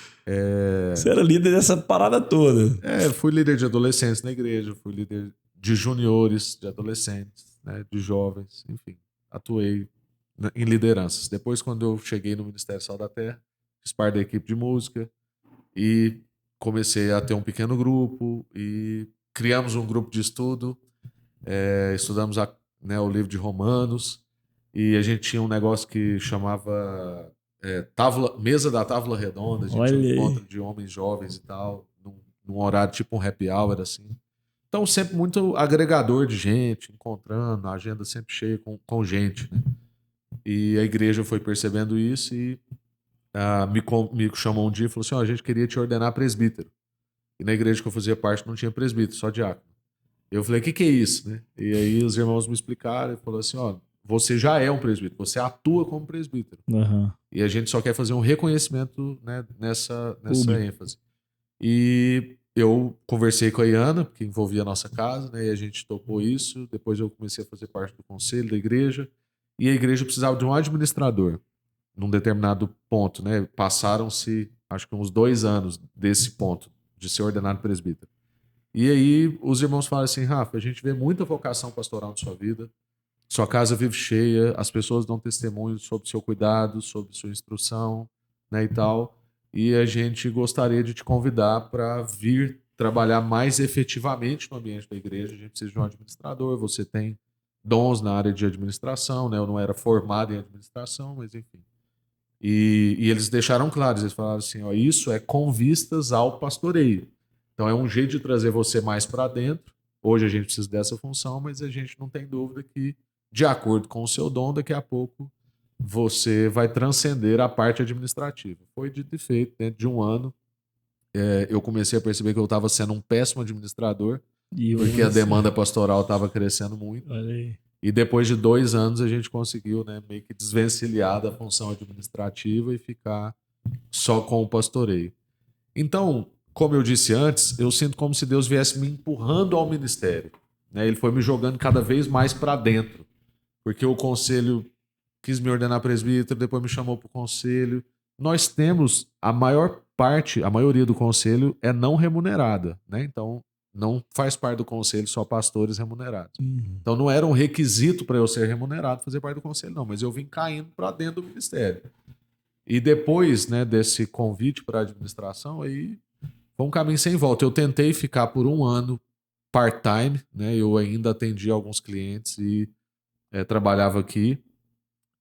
Você era líder dessa parada toda. Fui líder de adolescentes na igreja, fui líder de juniores, de adolescentes, né, de jovens, enfim. Atuei em lideranças. Depois, quando eu cheguei no Ministério Sal da Terra, fiz parte da equipe de música e comecei a ter um pequeno grupo e criamos um grupo de estudo, estudamos o livro de Romanos e a gente tinha um negócio que chamava Mesa da Távola Redonda, a gente tinha um encontro de homens jovens e tal, num horário tipo um happy hour, assim. Então, sempre muito agregador de gente, encontrando, a agenda sempre cheia com gente, né? E a igreja foi percebendo isso e me chamou um dia e falou assim, a gente queria te ordenar presbítero. E na igreja que eu fazia parte não tinha presbítero, só diácono. Eu falei, o que é isso, né? E aí os irmãos me explicaram e falaram assim, você já é um presbítero, você atua como presbítero. Uhum. E a gente só quer fazer um reconhecimento, né, nessa ênfase. E eu conversei com a Iana, que envolvia a nossa casa, né, e a gente topou isso. Depois eu comecei a fazer parte do conselho da igreja. E a igreja precisava de um administrador num determinado ponto, né? Passaram-se, acho que uns 2 anos desse ponto, de ser ordenado presbítero. E aí os irmãos falaram assim, Rafa, a gente vê muita vocação pastoral na sua vida, sua casa vive cheia, as pessoas dão testemunho sobre o seu cuidado, sobre sua instrução, né, e tal. E a gente gostaria de te convidar para vir trabalhar mais efetivamente no ambiente da igreja. A gente precisa de um administrador, você tem dons na área de administração, né? Eu não era formado em administração, mas enfim. E eles deixaram claro, eles falaram assim, isso é com vistas ao pastoreio. Então é um jeito de trazer você mais para dentro. Hoje a gente precisa dessa função, mas a gente não tem dúvida que, de acordo com o seu dom, daqui a pouco você vai transcender a parte administrativa. Foi dito e feito, dentro de um ano, eu comecei a perceber que eu estava sendo um péssimo administrador, porque a demanda pastoral estava crescendo muito. Olha aí. E depois de 2 anos a gente conseguiu, né, meio que desvencilhar da função administrativa e ficar só com o pastoreio. Então, como eu disse antes, eu sinto como se Deus viesse me empurrando ao ministério, né? Ele foi me jogando cada vez mais para dentro, porque o conselho quis me ordenar presbítero, depois me chamou para o conselho. Nós temos a maioria do conselho é não remunerada, né? Então não faz parte do conselho só pastores remunerados. Então não era um requisito para eu ser remunerado fazer parte do conselho, não, mas eu vim caindo para dentro do ministério. E depois, né, desse convite para a administração, aí foi um caminho sem volta. Eu tentei ficar por 1 ano part-time, né? Eu ainda atendia alguns clientes e trabalhava aqui.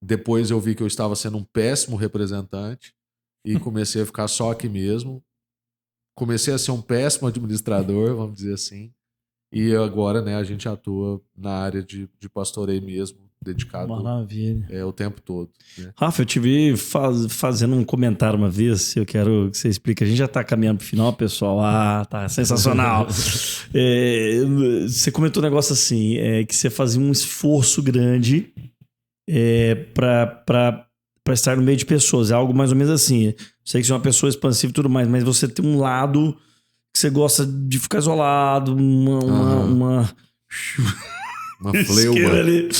Depois eu vi que eu estava sendo um péssimo representante e comecei a ficar só aqui mesmo. Comecei a ser um péssimo administrador, vamos dizer assim. E agora, né, a gente atua na área de pastoreio mesmo, dedicado o tempo todo. Né? Rafa, eu te vi fazendo um comentário uma vez, eu quero que você explique. A gente já está caminhando para o final, pessoal. Tá sensacional. Você comentou um negócio assim, que você fazia um esforço grande para estar no meio de pessoas. É algo mais ou menos assim. Sei que você é uma pessoa expansiva e tudo mais, mas você tem um lado que você gosta de ficar isolado, uma fleuma. Ali.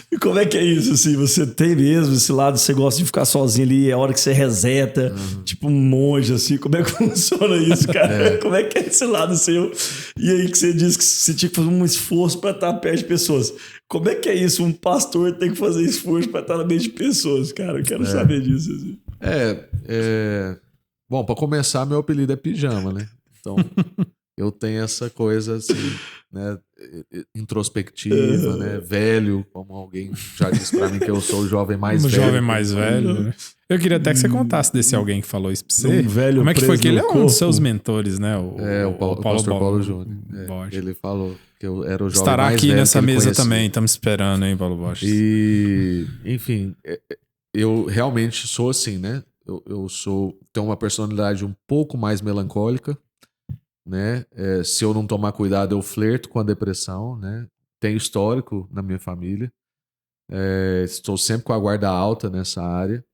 E como é que é isso? Assim, você tem mesmo esse lado, você gosta de ficar sozinho ali, é a hora que você reseta, tipo um monge, assim. Como é que funciona isso, cara? Como é que é esse lado seu? E aí que você disse que você tinha que fazer um esforço para estar perto de pessoas. Como é que é isso? Um pastor tem que fazer esforço para estar no meio de pessoas, cara. Eu quero saber disso. Assim. Bom, para começar, meu apelido é Pijama, né? Então, eu tenho essa coisa assim, né, introspectiva, né, velho, como alguém já disse pra mim que eu sou o jovem mais velho. O jovem mais velho, né? Eu queria até que você contasse desse alguém que falou isso pra você. Velho. Como é que foi? Que ele é um dos seus mentores, né? O pastor Paulo Júnior. Ele falou que eu era o jovem Estará mais aqui velho nessa que ele mesa conhecia. também, estamos esperando, hein, Paulo Bosch. E, enfim, eu realmente sou assim, né? Eu tenho uma personalidade um pouco mais melancólica, né? Se eu não tomar cuidado, eu flerto com a depressão, né? Tem histórico na minha família. Estou sempre com a guarda alta nessa área.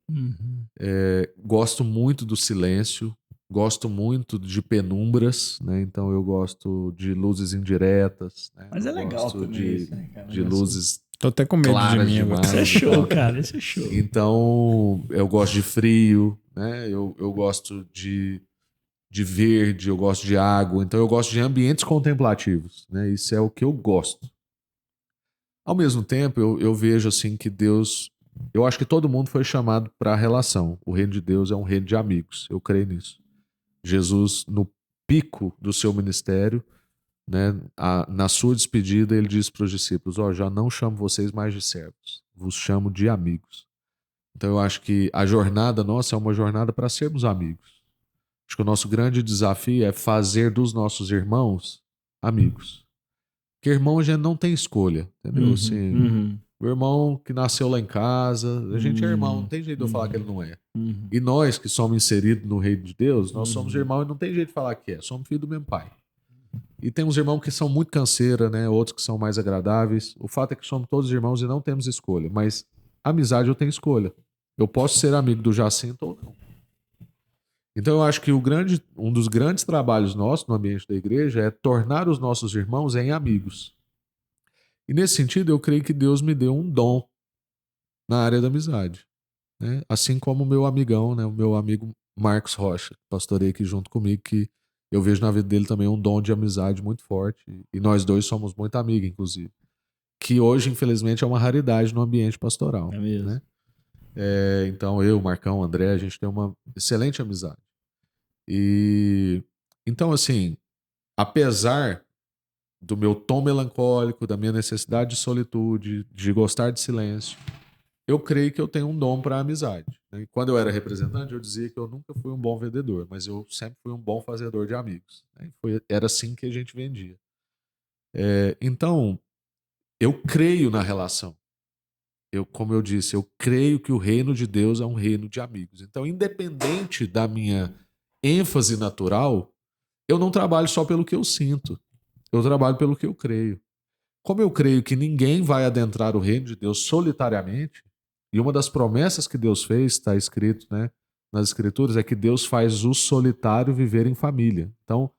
Gosto muito do silêncio, gosto muito de penumbras, né? Então eu gosto de luzes indiretas, né? Mas é legal gosto também isso, né, cara? de luzes Tô até com medo de claras mim agora. demais. Esse é show, cara. Esse é show. Então, eu gosto de frio, né? Eu gosto de verde, eu gosto de água. Então, eu gosto de ambientes contemplativos, né? Isso é o que eu gosto. Ao mesmo tempo, eu vejo assim que Deus... Eu acho que todo mundo foi chamado para a relação. O reino de Deus é um reino de amigos. Eu creio nisso. Jesus, no pico do seu ministério, né, na sua despedida, ele disse para os discípulos: já não chamo vocês mais de servos, vos chamo de amigos. Então eu acho que a jornada nossa é uma jornada para sermos amigos. Acho que o nosso grande desafio é fazer dos nossos irmãos amigos. Porque irmão a gente não tem escolha, entendeu? Assim, o irmão que nasceu lá em casa, a gente é irmão, não tem jeito de eu falar que ele não é. E nós que somos inseridos no reino de Deus, nós somos irmãos e não tem jeito de falar que é, somos filhos do mesmo pai. E tem uns irmãos que são muito canseira, né? Outros que são mais agradáveis. O fato é que somos todos irmãos e não temos escolha. Mas amizade eu tenho escolha. Eu posso ser amigo do Jacinto ou não. Então eu acho que um dos grandes trabalhos nossos no ambiente da igreja é tornar os nossos irmãos em amigos. E nesse sentido eu creio que Deus me deu um dom na área da amizade, né? Assim como o meu amigão, né? O meu amigo Marcos Rocha, pastorei aqui junto comigo, que eu vejo na vida dele também um dom de amizade muito forte. E nós dois somos muito amigos, inclusive. Que hoje, infelizmente, é uma raridade no ambiente pastoral. É mesmo. Né? Então, eu, Marcão, André, a gente tem uma excelente amizade. E então, assim, apesar do meu tom melancólico, da minha necessidade de solitude, de gostar de silêncio, eu creio que eu tenho um dom para a amizade. Né? Quando eu era representante, eu dizia que eu nunca fui um bom vendedor, mas eu sempre fui um bom fazedor de amigos. Né? Era assim que a gente vendia. Então, eu creio na relação. Como eu disse, eu creio que o reino de Deus é um reino de amigos. Então, independente da minha ênfase natural, eu não trabalho só pelo que eu sinto. Eu trabalho pelo que eu creio. Como eu creio que ninguém vai adentrar o reino de Deus solitariamente, e uma das promessas que Deus fez, está escrito, né, nas Escrituras, é que Deus faz o solitário viver em família. Então,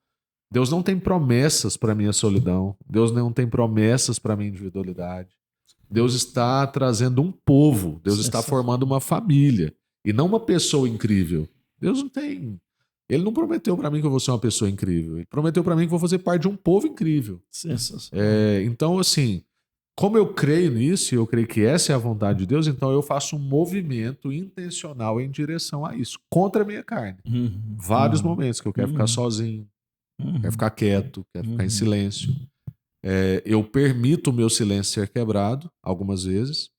Deus não tem promessas para a minha solidão. Deus não tem promessas para a minha individualidade. Deus está trazendo um povo. Deus está formando uma família. E não uma pessoa incrível. Deus não tem... Ele não prometeu para mim que eu vou ser uma pessoa incrível. Ele prometeu para mim que eu vou fazer parte de um povo incrível. Sensacional. Então, assim... Como eu creio nisso, e eu creio que essa é a vontade de Deus, então eu faço um movimento intencional em direção a isso, contra a minha carne. Vários momentos que eu quero ficar sozinho, quero ficar quieto, quero ficar em silêncio. Eu permito o meu silêncio ser quebrado, algumas vezes,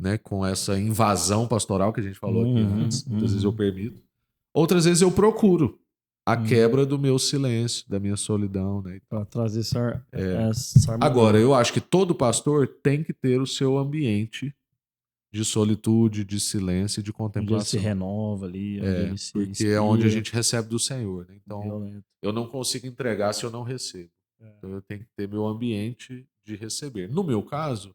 né, com essa invasão pastoral que a gente falou aqui antes. Muitas vezes eu permito. Outras vezes eu procuro a quebra do meu silêncio, da minha solidão, né? Para trazer essa Agora, eu acho que todo pastor tem que ter o seu ambiente de solitude, de silêncio e de contemplação. Onde ele se renova ali, onde ele se porque inspira. é onde a gente recebe do Senhor, né? Então, Violento. eu não consigo entregar se eu não recebo. Então, eu tenho que ter meu ambiente de receber. No meu caso,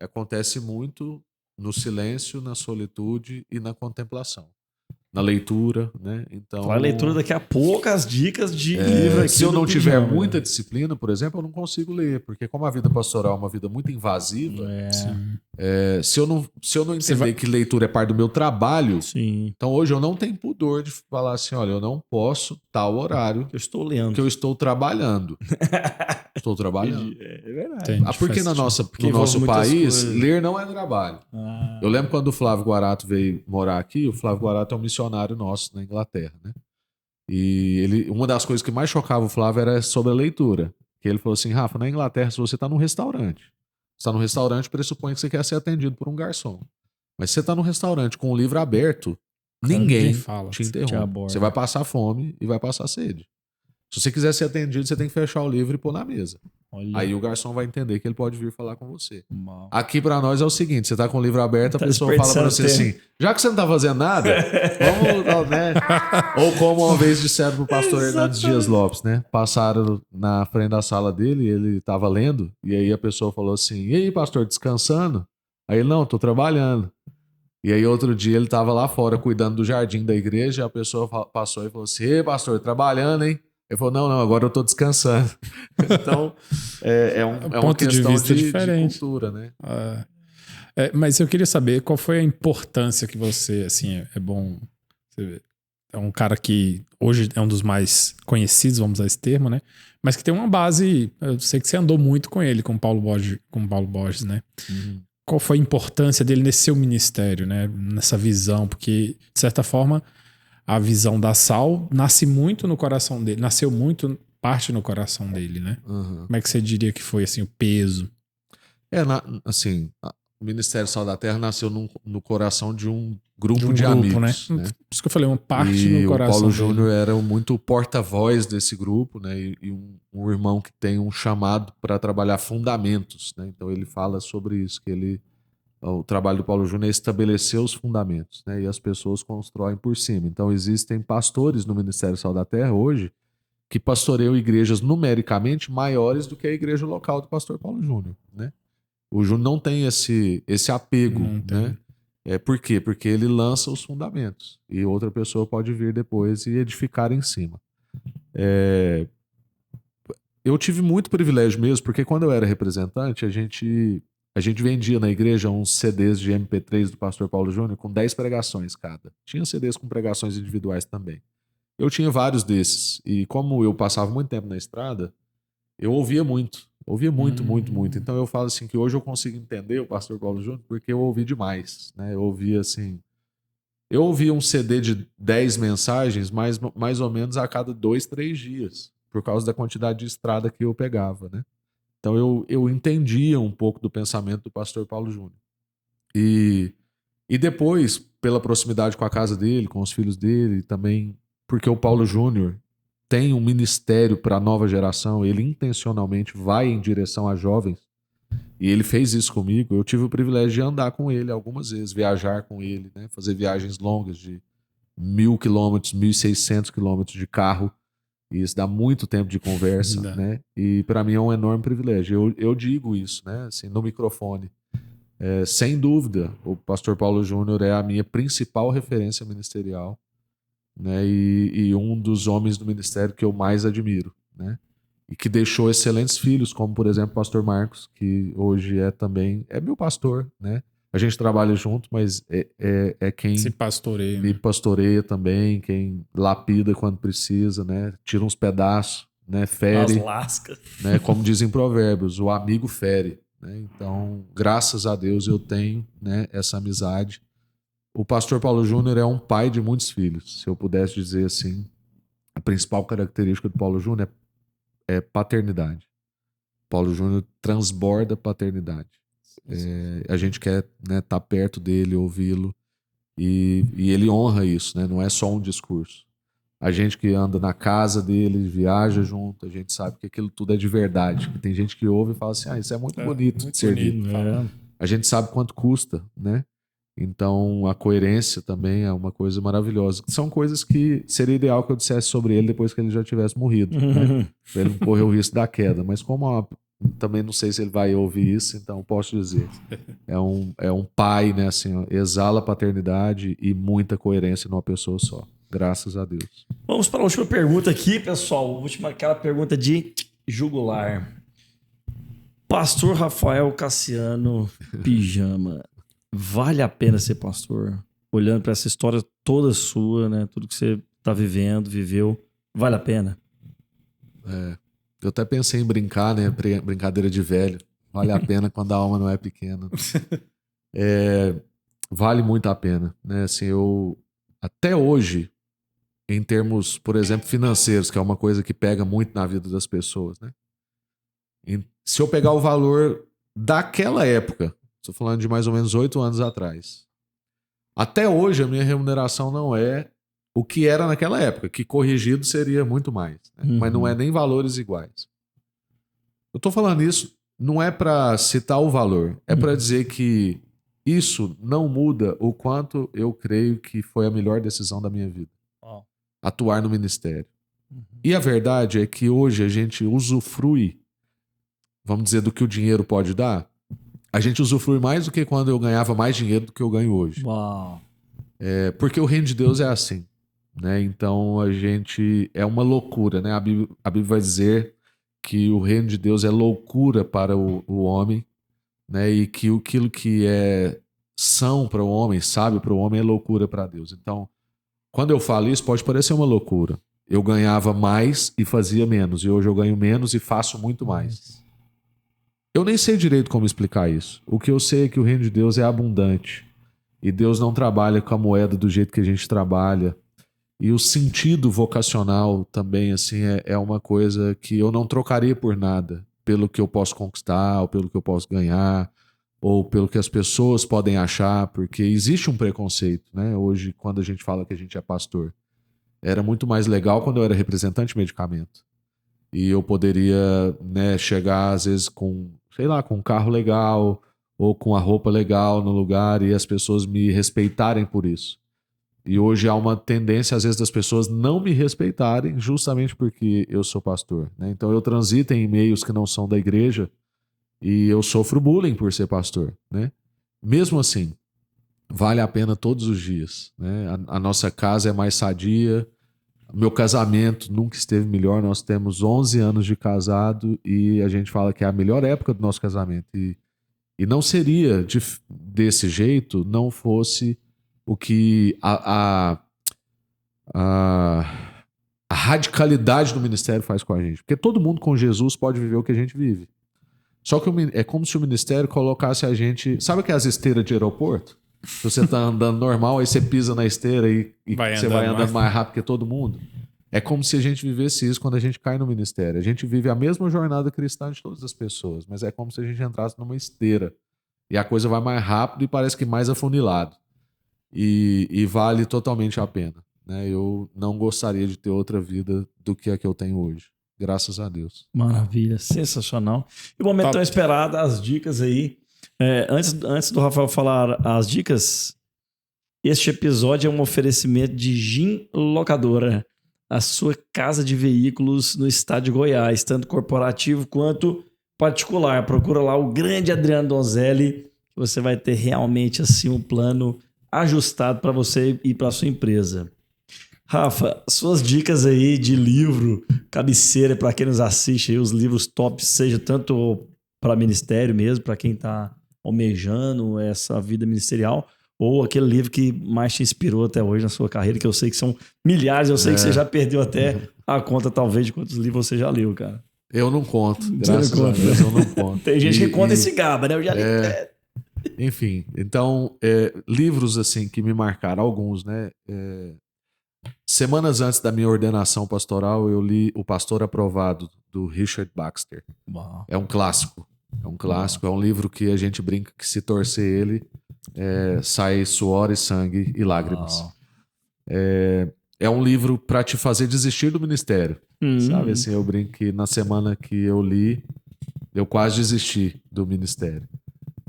acontece muito no silêncio, na solitude e na contemplação. Na leitura, né? Então, A leitura daqui a pouco, as dicas de livro aqui. se eu do não tiver Pijama, muita disciplina, por exemplo, eu não consigo ler, porque como a vida pastoral é uma vida muito invasiva, se eu não entender que leitura é parte do meu trabalho, então hoje eu não tenho pudor de falar assim, olha, eu não posso tal horário que eu estou lendo, que eu estou trabalhando. Estou trabalhando. É verdade. Porque no nosso país, ler não é trabalho. Eu lembro quando o Flávio Guarato veio morar aqui, o Flávio Guarato é um missionário nosso na Inglaterra, né? E uma das coisas que mais chocava o Flávio era sobre a leitura. Que ele falou assim, Rafa, na Inglaterra, se você está num restaurante, pressupõe que você quer ser atendido por um garçom. Mas se você está num restaurante com um livro aberto, ninguém te interrompe. Você vai passar fome e vai passar sede. Se você quiser ser atendido, você tem que fechar o livro e pôr na mesa. Aí o garçom vai entender que ele pode vir falar com você. Aqui pra nós é o seguinte, você tá com o livro aberto, a pessoa fala pra você assim, já que você não tá fazendo nada, vamos, né? Ou como uma vez disseram pro pastor Hernandes Dias Lopes, né? Passaram na frente da sala dele, ele tava lendo, e aí a pessoa falou assim, e aí pastor, descansando? Aí ele, não, tô trabalhando. E aí outro dia ele tava lá fora cuidando do jardim da igreja, e a pessoa passou e falou assim, ei pastor, trabalhando, hein? Ele falou, não, agora eu tô descansando. Então, é uma questão de cultura, né? Mas eu queria saber qual foi a importância que você, assim, é bom... Você é um cara que hoje é um dos mais conhecidos, vamos usar esse termo, né? Mas que tem uma base... Eu sei que você andou muito com ele, com o Paulo Borges, né? Uhum. Qual foi a importância dele nesse seu ministério, né? Nessa visão? Porque, de certa forma, a visão da Sal nasceu muito no coração dele, parte no coração dele, né? Uhum. Como é que você diria que foi, assim, o peso? Assim, o Ministério Sal da Terra nasceu no coração de um grupo de amigos, né? Por isso que eu falei, uma parte E no o coração Paulo dele. Júnior era muito porta-voz desse grupo, né? E um irmão que tem um chamado para trabalhar fundamentos, né? Então ele fala sobre isso, que o trabalho do Paulo Júnior é estabelecer os fundamentos, né? E as pessoas constroem por cima. Então existem pastores no Ministério Sal da Terra hoje que pastoreiam igrejas numericamente maiores do que a igreja local do pastor Paulo Júnior, né? O Júnior não tem esse apego, Não tem. né? Por quê? Porque ele lança os fundamentos e outra pessoa pode vir depois e edificar em cima. Eu tive muito privilégio mesmo, porque quando eu era representante, a gente vendia na igreja uns CDs de MP3 do pastor Paulo Júnior com 10 pregações cada. Tinha CDs com pregações individuais também. Eu tinha vários desses. E como eu passava muito tempo na estrada, eu ouvia muito. Ouvia muito, muito, muito. Então eu falo assim que hoje eu consigo entender o pastor Paulo Júnior porque eu ouvi demais, né? Eu ouvia assim... Eu ouvia um CD de 10 mensagens mais ou menos a cada 2, 3 dias, por causa da quantidade de estrada que eu pegava, né? Então eu entendia um pouco do pensamento do pastor Paulo Júnior. E depois, pela proximidade com a casa dele, com os filhos dele, também porque o Paulo Júnior tem um ministério para a nova geração, ele intencionalmente vai em direção a jovens, e ele fez isso comigo. Eu tive o privilégio de andar com ele algumas vezes, viajar com ele, né? Fazer viagens longas de 1.000 quilômetros, 1.600 quilômetros de carro, e isso dá muito tempo de conversa, né? E para mim é um enorme privilégio. Eu digo isso, né? Assim, no microfone. Sem dúvida, o pastor Paulo Júnior é a minha principal referência ministerial, né? E um dos homens do ministério que eu mais admiro, né? E que deixou excelentes filhos, como por exemplo o pastor Marcos, que hoje também é meu pastor, né? A gente trabalha junto, mas é quem Se pastoreia, me né? pastoreia também, quem lapida quando precisa, né? Tira uns pedaços, né? Fere, As lascas. né? Como dizem provérbios, o amigo fere, né? Então, graças a Deus eu tenho, né, essa amizade. O pastor Paulo Júnior é um pai de muitos filhos, se eu pudesse dizer assim. A principal característica do Paulo Júnior é paternidade. Paulo Júnior transborda paternidade. A gente quer, né, estar perto dele, ouvi-lo, e ele honra isso, né? Não é só um discurso. A gente que anda na casa dele, viaja junto, a gente sabe que aquilo tudo é de verdade. E tem gente que ouve e fala assim, isso é muito bonito de ser dito. A gente sabe quanto custa, né? Então a coerência também é uma coisa maravilhosa. São coisas que seria ideal que eu dissesse sobre ele depois que ele já tivesse morrido, né? Pra ele não correr o risco da queda. Mas também não sei se ele vai ouvir isso, então posso dizer. É um pai, né? Assim, ó, exala paternidade e muita coerência numa pessoa só. Graças a Deus. Vamos para a última pergunta aqui, pessoal. Aquela pergunta de jugular. Pastor Rafael Cassiano Pijama. Vale a pena ser pastor? Olhando para essa história toda sua, né? Tudo que você tá viveu. Vale a pena? Eu até pensei em brincar, né? Brincadeira de velho. Vale a pena quando a alma não é pequena. Vale muito a pena, né? Assim, até hoje, em termos, por exemplo, financeiros, que é uma coisa que pega muito na vida das pessoas, né? Se eu pegar o valor daquela época, estou falando de mais ou menos 8 anos atrás, até hoje a minha remuneração não é o que era naquela época, que corrigido seria muito mais, né? Mas não é nem valores iguais. Eu estou falando isso não é para citar o valor, é para dizer que isso não muda o quanto eu creio que foi a melhor decisão da minha vida. Atuar no ministério. E a verdade é que hoje a gente usufrui, vamos dizer, do que o dinheiro pode dar. A gente usufrui mais do que quando eu ganhava mais dinheiro do que eu ganho hoje. Uau. Porque o reino de Deus é assim, né? Então a gente é uma loucura, né? A Bíblia vai dizer que o reino de Deus é loucura para o homem, né? E que aquilo que é são para o homem, sábio para o homem, é loucura para Deus. Então, quando eu falo isso, pode parecer uma loucura. Eu ganhava mais e fazia menos, e hoje eu ganho menos e faço muito mais. Eu nem sei direito como explicar isso. O que eu sei é que o reino de Deus é abundante, e Deus não trabalha com a moeda do jeito que a gente trabalha. E o sentido vocacional também, assim, é uma coisa que eu não trocaria por nada, pelo que eu posso conquistar, ou pelo que eu posso ganhar, ou pelo que as pessoas podem achar, porque existe um preconceito, né? Hoje, quando a gente fala que a gente é pastor, era muito mais legal quando eu era representante de medicamento. E eu poderia, né, chegar, às vezes, com, sei lá, com um carro legal, ou com a roupa legal no lugar, e as pessoas me respeitarem por isso. E hoje há uma tendência, às vezes, das pessoas não me respeitarem justamente porque eu sou pastor, né? Então eu transito em meios que não são da igreja e eu sofro bullying por ser pastor, né? Mesmo assim, vale a pena todos os dias, né? A nossa casa é mais sadia, meu casamento nunca esteve melhor, nós temos 11 anos de casado e a gente fala que é a melhor época do nosso casamento. E não seria desse jeito, não fosse o que a radicalidade do ministério faz com a gente. Porque todo mundo com Jesus pode viver o que a gente vive. Só que é como se o ministério colocasse a gente... Sabe aquelas esteiras de aeroporto? Se você tá andando normal, aí você pisa na esteira e você vai andando mais rápido que todo mundo. É como se a gente vivesse isso quando a gente cai no ministério. A gente vive a mesma jornada cristã de todas as pessoas, mas é como se a gente entrasse numa esteira. E a coisa vai mais rápido e parece que mais afunilado. E vale totalmente a pena, né? Eu não gostaria de ter outra vida do que a que eu tenho hoje. Graças a Deus. Maravilha, sensacional. E o momento tão esperado, as dicas aí. Antes do Rafael falar as dicas, este episódio é um oferecimento de Gin Locadora, a sua casa de veículos no estado de Goiás, tanto corporativo quanto particular. Procura lá o grande Adriano Donzelli, que você vai ter realmente assim um plano ajustado para você e para sua empresa. Rafa, suas dicas aí de livro, cabeceira para quem nos assiste, aí, os livros top, seja tanto para ministério mesmo, para quem está almejando essa vida ministerial, ou aquele livro que mais te inspirou até hoje na sua carreira, que eu sei que são milhares, eu sei que você já perdeu até a conta talvez de quantos livros você já leu, cara. Eu não conto, graças a Deus eu não conto. Tem gente que conta esse gaba, né? Eu já li. Enfim, então, livros assim que me marcaram, alguns, né? Semanas antes da minha ordenação pastoral, eu li O Pastor Aprovado, do Richard Baxter. Uau. É um clássico. É um clássico, é um livro que a gente brinca que se torcer ele, sai suor e sangue e lágrimas. É um livro para te fazer desistir do ministério. Sabe, assim, eu brinco que na semana que eu li, eu quase desisti do ministério.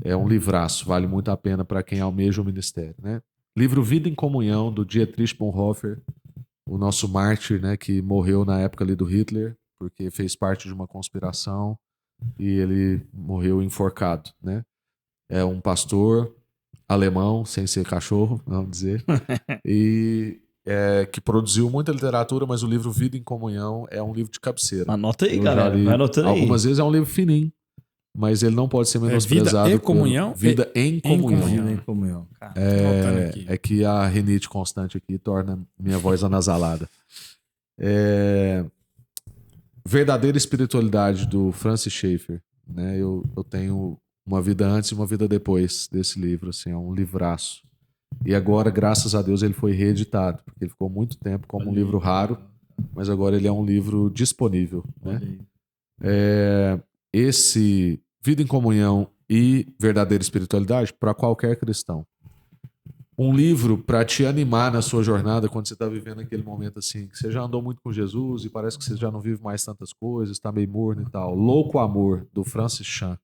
É um livraço, vale muito a pena para quem almeja o ministério, né? Livro Vida em Comunhão, do Dietrich Bonhoeffer, o nosso mártir, né, que morreu na época ali do Hitler, porque fez parte de uma conspiração e ele morreu enforcado, né? É um pastor alemão, sem ser cachorro, vamos dizer, e que produziu muita literatura, mas o livro Vida em Comunhão é um livro de cabeceira. Anota aí, galera. Vai anotando aí. Algumas vezes é um livro fininho, mas ele não pode ser menosprezado. Vida e Comunhão? Vida em Comunhão. Vida em Comunhão. É que a rinite constante aqui torna minha voz anasalada. Verdadeira Espiritualidade, do Francis Schaeffer, né? Eu tenho uma vida antes e uma vida depois desse livro, assim, é um livraço. E agora, graças a Deus, ele foi reeditado, porque ele ficou muito tempo como um livro raro, mas agora ele é um livro disponível, né? Esse Vida em Comunhão e Verdadeira Espiritualidade, para qualquer cristão. Um livro para te animar na sua jornada quando você está vivendo aquele momento assim, que você já andou muito com Jesus e parece que você já não vive mais tantas coisas, está meio morno e tal. Louco Amor, do Francis Chan.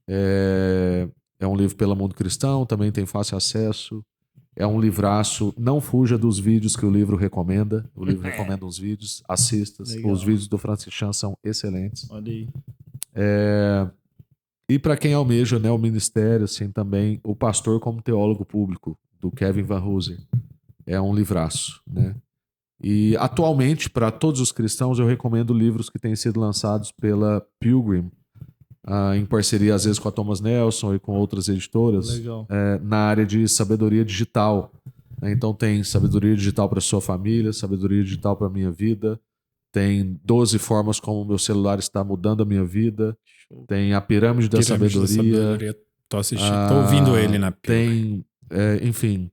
É um livro pelo mundo cristão, também tem fácil acesso. É um livraço. Não fuja dos vídeos que o livro recomenda. O livro recomenda uns vídeos, assista. Os vídeos do Francis Chan são excelentes. Olha aí. E para quem almeja, né, o ministério, assim, também, O Pastor como Teólogo Público, do Kevin Van Hooser. É um livraço, né? E atualmente, para todos os cristãos, eu recomendo livros que têm sido lançados pela Pilgrim, em parceria às vezes com a Thomas Nelson e com outras editoras, Legal. na área de sabedoria digital. Então tem sabedoria digital para sua família, sabedoria digital para minha vida, tem 12 formas como o meu celular está mudando a minha vida, tem a pirâmide da sabedoria. Tô assistindo, tô ouvindo ele na Tem, enfim,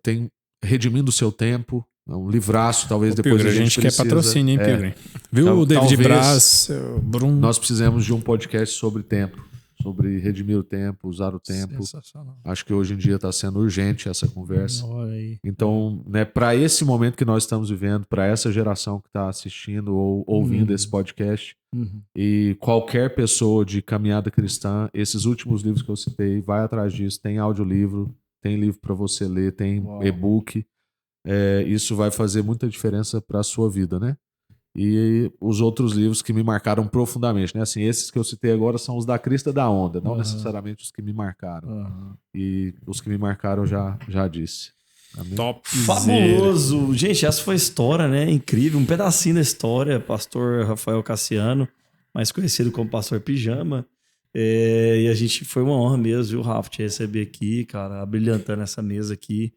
tem Redimindo o Seu Tempo, um livraço, talvez depois Pilgrim, a gente quer patrocínio, hein, Pilgrim? Viu o David Braz, Bruno? Nós precisamos de um podcast sobre tempo, sobre redimir o tempo, usar o tempo. Sensacional. Acho que hoje em dia está sendo urgente essa conversa. Olha aí. Então, né, para esse momento que nós estamos vivendo, para essa geração que está assistindo ou ouvindo esse podcast, e qualquer pessoa de caminhada cristã, esses últimos livros que eu citei, vai atrás disso. Tem audiolivro, tem livro para você ler, tem e-book. Isso vai fazer muita diferença para a sua vida, né? E os outros livros que me marcaram profundamente, né? Assim, esses que eu citei agora são os da crista da onda, não necessariamente os que me marcaram. E os que me marcaram já disse. Amém? Top. Fabuloso. Gente, essa foi a história, né? Incrível. Um pedacinho da história. Pastor Rafael Cassiano, mais conhecido como Pastor Pijama. E a gente foi uma honra mesmo, viu, Rafa, te receber aqui, cara, abrilhantando essa mesa aqui,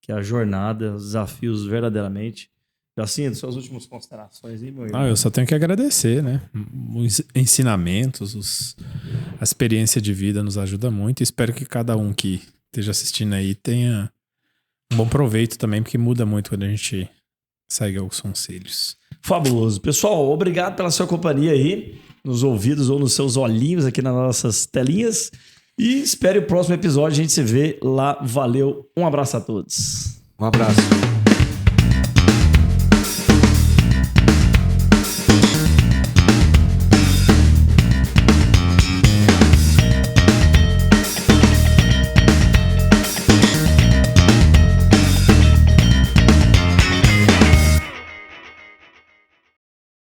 que é a jornada, os desafios verdadeiramente. Jacinto, suas últimas considerações aí, meu irmão? Eu só tenho que agradecer, né? Os ensinamentos, a experiência de vida nos ajuda muito. Espero que cada um que esteja assistindo aí tenha um bom proveito também, porque muda muito quando a gente segue os conselhos. Fabuloso. Pessoal, obrigado pela sua companhia aí, nos ouvidos ou nos seus olhinhos aqui nas nossas telinhas. E espere o próximo episódio, a gente se vê lá. Valeu, um abraço a todos. Um abraço.